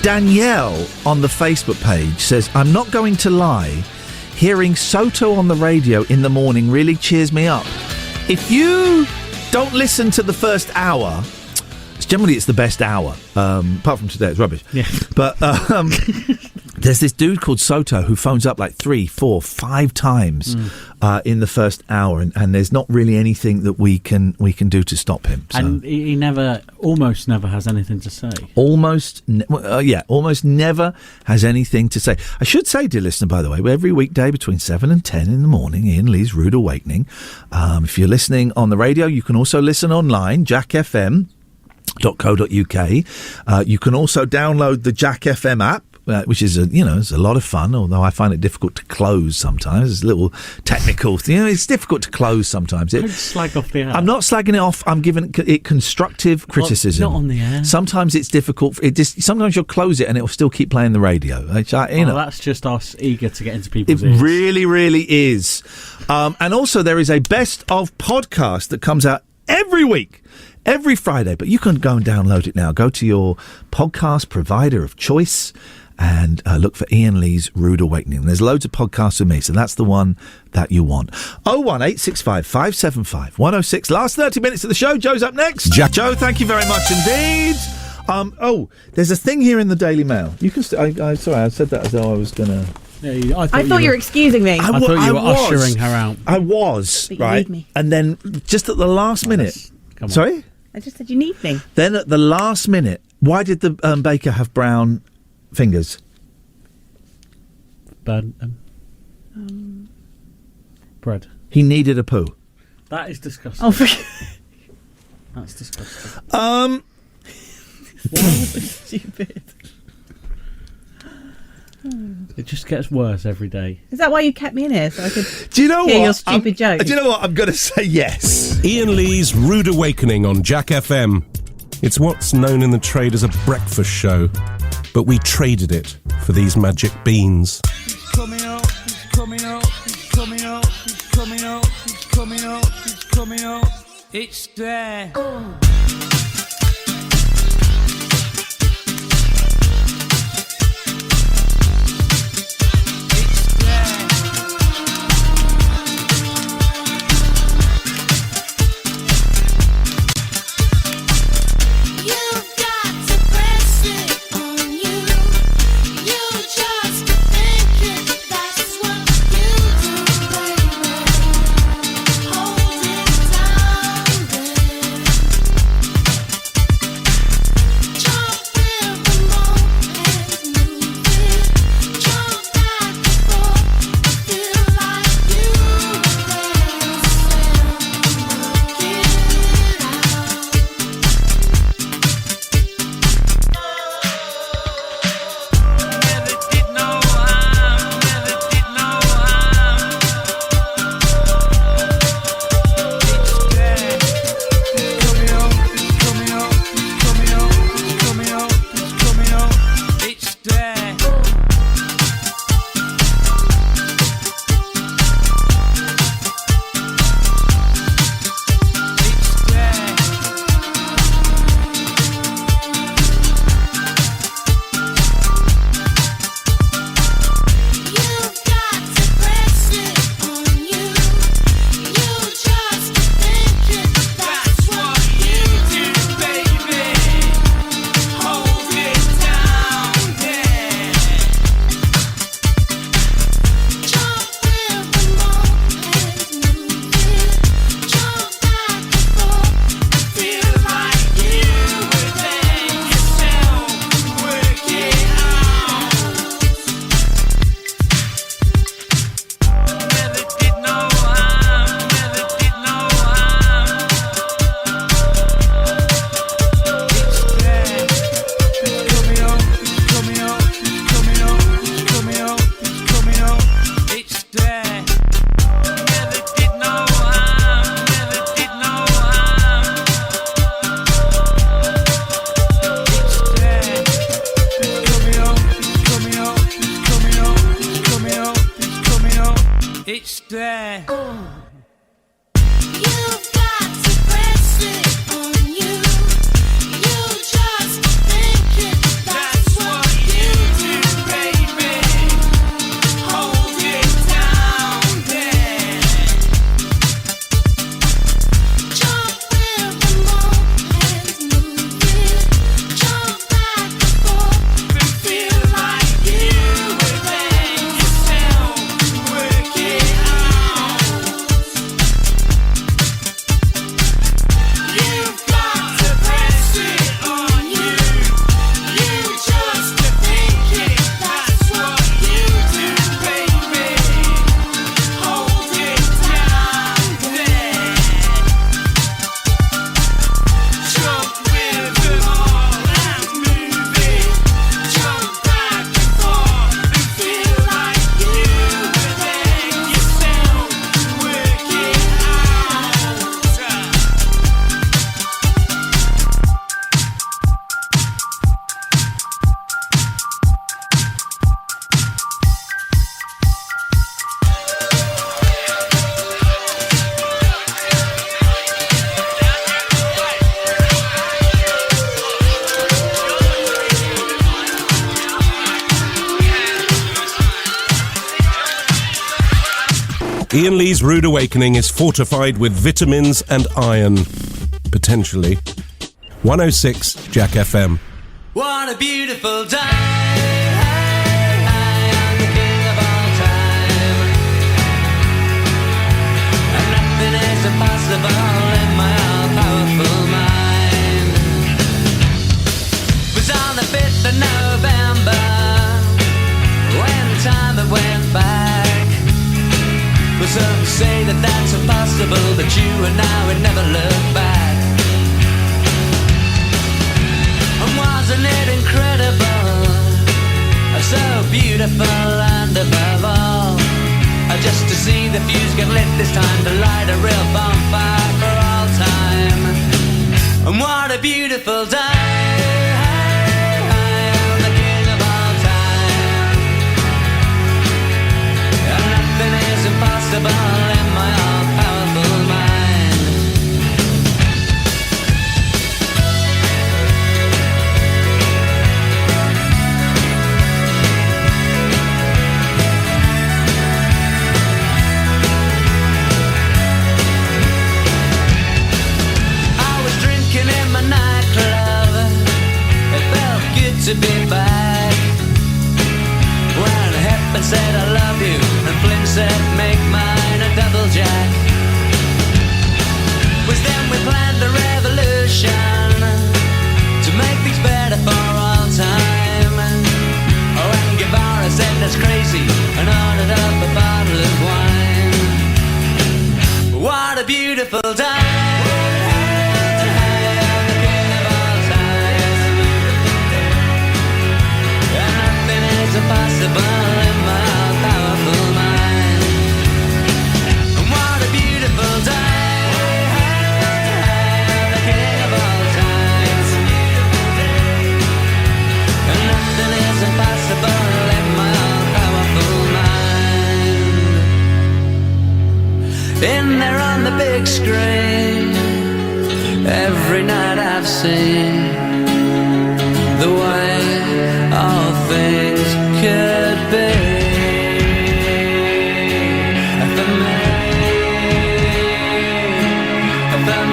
Danielle on the Facebook page says, I'm not going to lie, hearing Soto on the radio in the morning really cheers me up. If you don't listen to the first hour, generally it's the best hour, apart from today, it's rubbish. Yeah. But there's this dude called Soto who phones up like 3, 4, 5 times in the first hour, and there's not really anything that we can do to stop him. So. And he almost never has anything to say. Almost never has anything to say. I should say, dear listener, by the way, every weekday between 7 and 10 in the morning, Iain Lee's Rude Awakening. If you're listening on the radio, you can also listen online, jackfm.co.uk. You can also download the Jack FM app, which is it's a lot of fun, although I find it difficult to close sometimes. It's a little technical thing. It's difficult to close sometimes. Don't slag off the app. I'm not slagging it off. I'm giving it constructive criticism. Not on the air. Sometimes it's difficult. Sometimes you'll close it and it will still keep playing the radio. That's just us eager to get into people's ears. It really, really is. And also there is a best of podcast that comes out every week. Every Friday, but you can go and download it now. Go to your podcast provider of choice and look for Iain Lee's Rude Awakening. There's loads of podcasts with me, so that's the one that you want. 01865 575 106. Last 30 minutes of the show. Joe's up next. Joe, thank you very much indeed. There's a thing here in the Daily Mail. You can. Sorry, I said that as though I was going to. Yeah, I thought you were excusing me. I thought you were ushering her out. I was, but you right? need me. And then just at the last minute. Sorry? I just said you need me. Then at the last minute, why did the baker have brown fingers? Bread. He needed a poo. That is disgusting. Oh, that's disgusting. Why was it stupid? It just gets worse every day. Is that why you kept me in here so I could hear your stupid jokes? Do you know what? I'm going to say yes. Iain Lee's Rude Awakening on Jack FM. It's what's known in the trade as a breakfast show, but we traded it for these magic beans. He's coming out, he's coming out, he's coming out, he's coming out, he's coming out, he's coming out. It's there. Iain Lee's Rude Awakening is fortified with vitamins and iron. Potentially. 106 Jack FM. What a beautiful day. I'm the king of all time. And nothing is impossible in my all-powerful mind. It was on the 5th of November when time it went back. Well, some say that that's impossible, that you and I would never look back. And wasn't it incredible? So beautiful and above all, just to see the fuse get lit this time, to light a real bonfire for all time. And what a beautiful day. I'm the king of all time. And nothing is impossible in my all-powerful mind. To be back when Hepburn said I love you and Flynn said make mine a double jack. Was then we planned a revolution to make things better for all time. Oh, and Guevara said that's crazy and ordered up a bottle of wine. What a beautiful day. Impossible in my powerful mind. And what a beautiful day. The king of all time. And nothing is impossible in my powerful mind. In there on the big screen, every night I've seen the way all things could be. For me, for me, for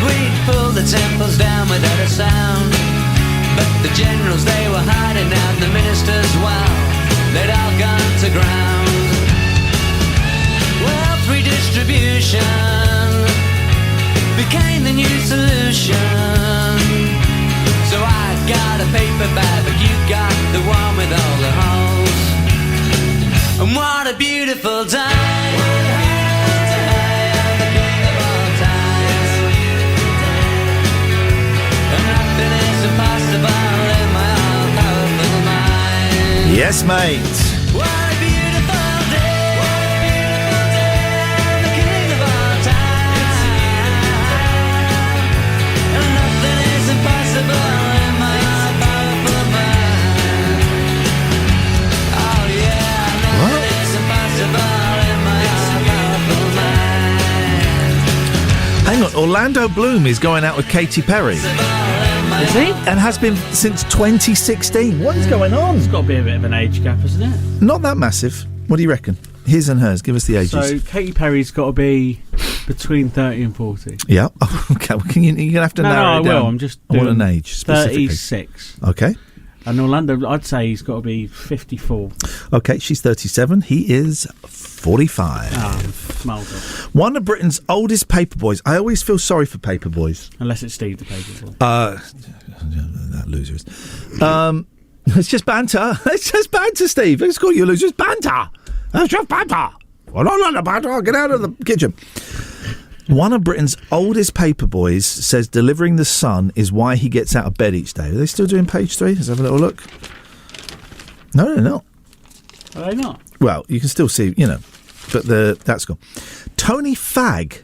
we'd pull the temples down without a sound. But the generals, they were hiding out. The ministers, well, they'd all gone to ground. Wealth redistribution became the new solution. So I got a paper bag, but you got the one with all the holes. And what a beautiful day. Yes, mate. What a beautiful day. What a beautiful day. I'm the king of all time. And nothing is impossible in my powerful mind. Oh yeah, nothing is impossible in my powerful mind. Hang on, Orlando Bloom is going out with Katy Perry. Is he? And has been since 2016. What is going on? It's got to be a bit of an age gap, isn't it? Not that massive. What do you reckon? His and hers. Give us the ages. So Katy Perry's got to be between 30 and 40. Yeah. Okay. Well, you're going to have to narrow it down. I will. I'm just I want an age specifically. 36. Okay. And Orlando, I'd say he's got to be 54. Okay, she's 37. He is 45. Miles off. One of Britain's oldest paperboys. I always feel sorry for paperboys. Unless it's Steve the paperboy. That loser is. It's just banter. It's just banter, Steve. Let's call you losers. Banter. It's just banter. Well, not banter. Get out of the kitchen. One of Britain's oldest paperboys says delivering the Sun is why he gets out of bed each day. Are they still doing page 3? Let's have a little look. No, they're not. Are they not? Well, you can still see, but that's gone. Tony Fagg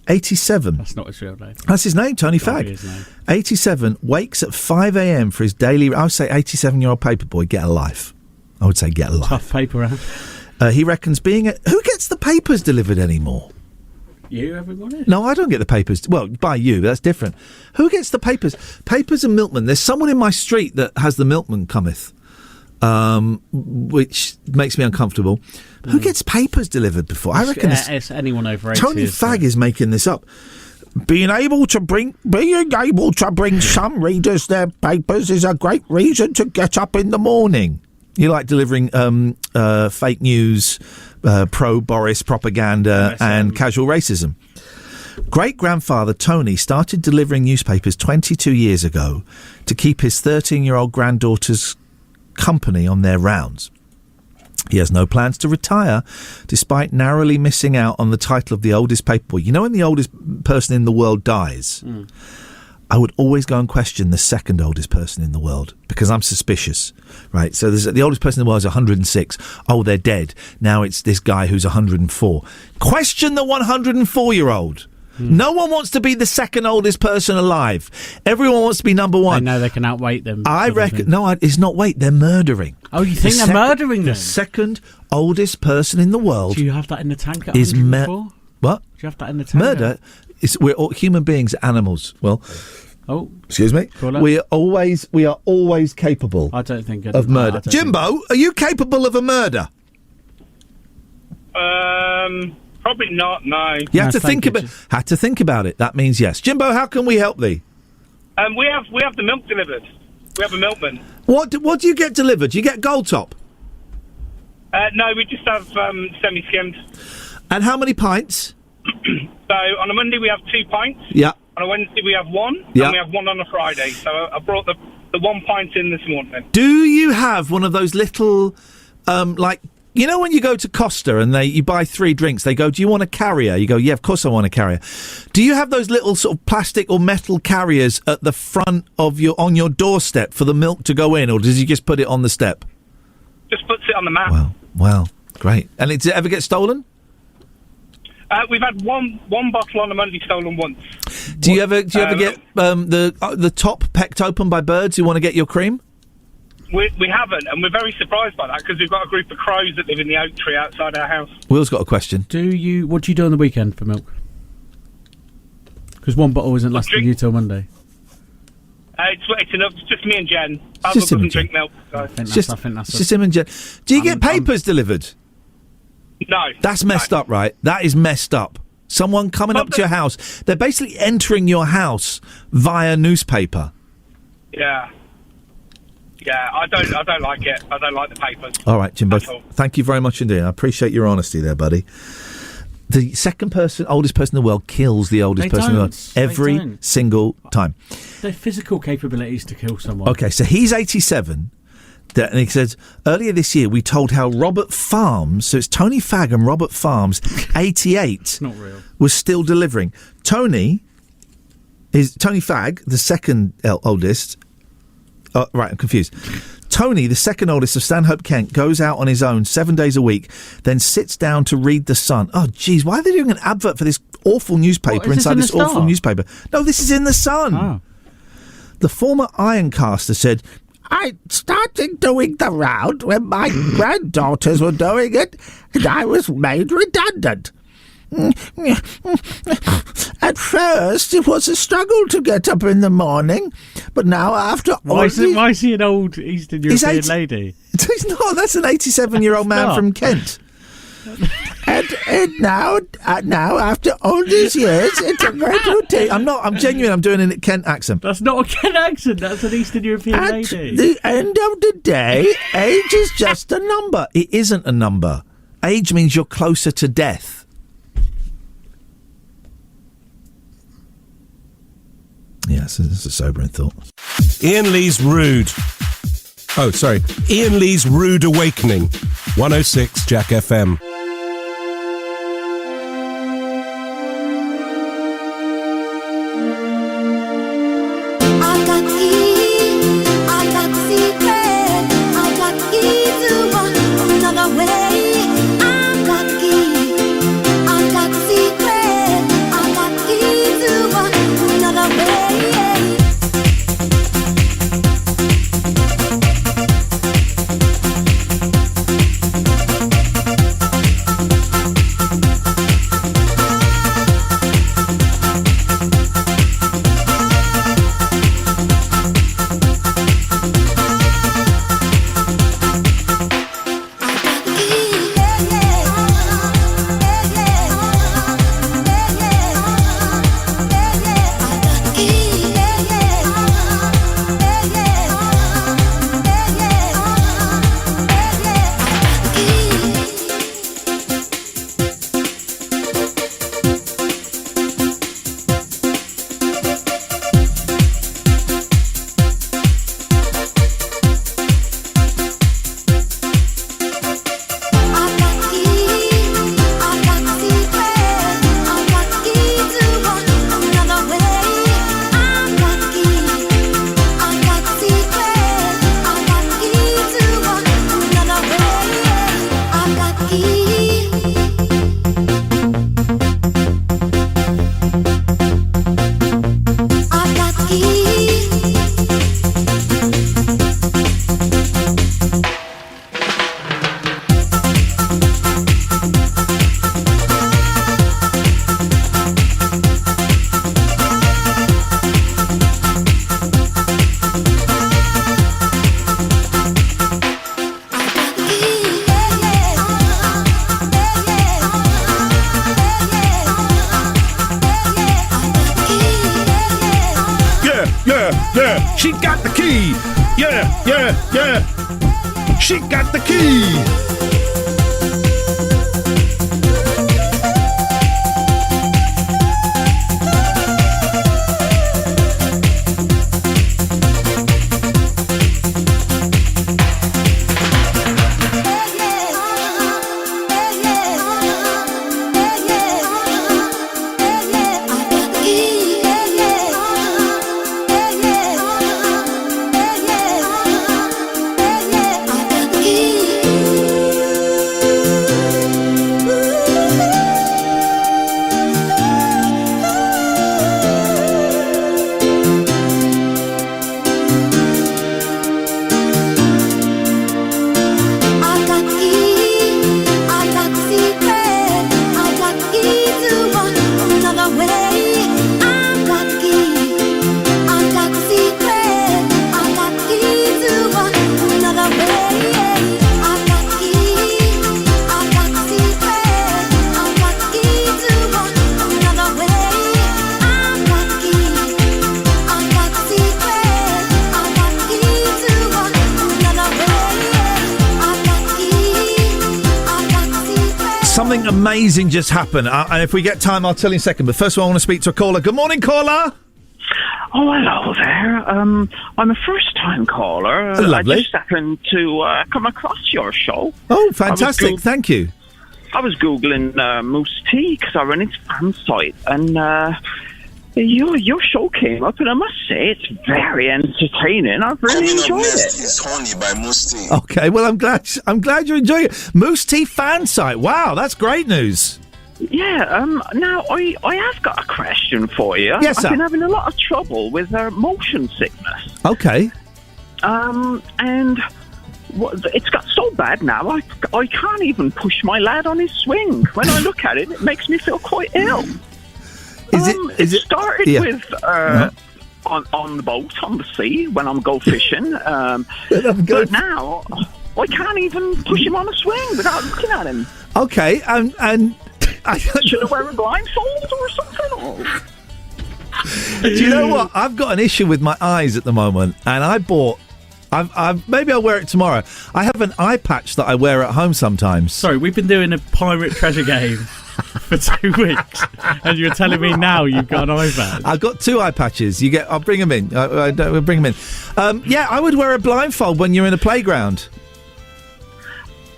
87. That's not his real name. That's his name, Tony Gotta be Fagg. his name. 87, wakes at 5 a.m. for his daily... I would say 87-year-old paperboy, get a life. I would say get a life. Tough paper round. He reckons being... Who gets the papers delivered anymore? You, everybody? No, I don't get the papers. Well, by you, that's different. Who gets the papers? Papers and milkman. There's someone in my street that has the milkman cometh, which makes me uncomfortable. Who gets papers delivered before? I reckon it's anyone over 80. Tony Fagg is making this up. Being able to bring some readers their papers is a great reason to get up in the morning. You like delivering fake news, pro-Boris propaganda and casual racism. Great-grandfather Tony started delivering newspapers 22 years ago to keep his 13-year-old granddaughter's company on their rounds. He has no plans to retire, despite narrowly missing out on the title of the oldest paperboy. You know when the oldest person in the world dies? I would always go and question the second oldest person in the world, because I'm suspicious, right? So the oldest person in the world is 106. Oh, they're dead. Now it's this guy who's 104. Question the 104-year-old. No one wants to be the second oldest person alive. Everyone wants to be number one. I know they can outweight them. I reckon... No, it's not weight. They're murdering. Oh, you think they're murdering them? The second oldest person in the world... Do you have that in the tank at 104? What? Do you have that in the tank? Murder? We're all, human beings are animals. Well... Oh, excuse me. We are always capable. I don't think of murder. Jimbo, are you capable of a murder? Probably not. No. You have to think about it. That means yes. Jimbo, how can we help thee? We have the milk delivered. We have a milkman. What do you get delivered? Do you get Gold Top? No, we just have semi-skimmed. And how many pints? So on a Monday we have 2 pints. Yeah. On a Wednesday we have 1, Yeah. and we have 1 on a Friday. So I brought the 1 pint in this morning. Do you have one of those little, like, you know when you go to Costa and you buy 3 drinks, they go, do you want a carrier? You go, yeah, of course I want a carrier. Do you have those little sort of plastic or metal carriers at the front of on your doorstep for the milk to go in, or does he just put it on the step? Just puts it on the mat. Well, great. And does it ever get stolen? We've had one bottle on a Monday stolen once. Do you ever get the top pecked open by birds who want to get your cream? We haven't, and we're very surprised by that because we've got a group of crows that live in the oak tree outside our house. Will's got a question. What do you do on the weekend for milk? Because 1 bottle isn't lasting you till Monday. It's enough. It's just me and Jen. Basil doesn't drink milk. So. I think that's just him and Jen. Do you get papers delivered? No. That's messed up, right? That is messed up. Someone coming up to your house. They're basically entering your house via newspaper. Yeah. Yeah, I don't like it. I don't like the papers. All right, Jimbo. Thank you very much indeed. I appreciate your honesty there, buddy. The oldest person in the world kills the oldest person in the world every single time. Their physical capabilities to kill someone. Okay, so he's 87. And he says, earlier this year we told how Robert Farms, so it's Tony Fagg and Robert Farms, 88, not real, was still delivering. Tony Fagg, the second oldest. Right, I'm confused. Tony, the second oldest of Stanhope Kent, goes out on his own 7 days a week, then sits down to read The Sun. Oh, geez, why are they doing an advert for this awful newspaper inside this awful newspaper? No, this is in The Sun. Oh. The former Ironcaster said, I started doing the round when my granddaughters were doing it, and I was made redundant. At first, it was a struggle to get up in the morning, but now after all... Why is he an old Eastern European lady? He's not. That's an 87-year-old man from Kent. and now after all these years, it's a great routine. I'm genuine. I'm doing a Kent accent. That's not a Kent accent. That's an Eastern European lady. At the end of the day, age is just a number. It isn't a number. Age means you're closer to death. Yes, it's a sobering thought. Iain Lee's Rude. Oh, sorry. Iain Lee's Rude Awakening. 106 Jack FM. She got the key. Yeah, yeah, yeah. She got the key. Something amazing just happened, and if we get time, I'll tell you in a second. But first of all, I want to speak to a caller. Good morning, caller. Oh, hello there. I'm a first-time caller. Lovely. I just happened to come across your show. Oh, fantastic! Thank you. I was googling Moose Tea because I run its fan site, and your show came up, and I must say it's very entertaining. I've really enjoyed it. Is Honey by Moose Tea. Okay, well, I'm glad you're enjoying it. Moose Tea fan site. Wow, that's great news. Yeah. Now I have got a question for you. Yes, sir. I've been having a lot of trouble with motion sickness. Okay. And it's got so bad now. I can't even push my lad on his swing. When I look at it, it makes me feel quite ill. It started with on the boat on the sea when I'm go fishing, but now I can't even push him on a swing without looking at him. Okay, and should I wear a blindfold or something? Do you know what? I've got an issue with my eyes at the moment, and I bought. Maybe I'll wear it tomorrow. I have an eye patch that I wear at home sometimes. Sorry, we've been doing a pirate treasure game for 2 weeks, and you're telling me now you've got an eye patch. I've got 2 eye patches. I'll bring them in. We'll bring them in. Yeah, I would wear a blindfold when you're in a playground.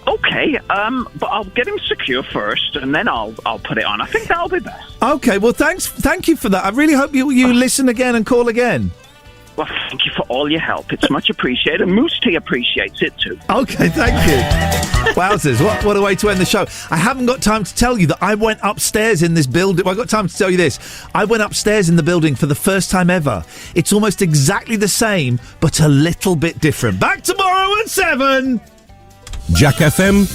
Okay, but I'll get him secure first, and then I'll put it on. I think that'll be best. Okay, well, thank you for that. I really hope you listen again and call again. Well, thank you for all your help. It's much appreciated. Moose Tea appreciates it too. Okay, thank you. Wowzers, what a way to end the show. I haven't got time to tell you that I went upstairs in this building. Well, I've got time to tell you this. I went upstairs in the building for the first time ever. It's almost exactly the same, but a little bit different. Back tomorrow at 7. Jack FM.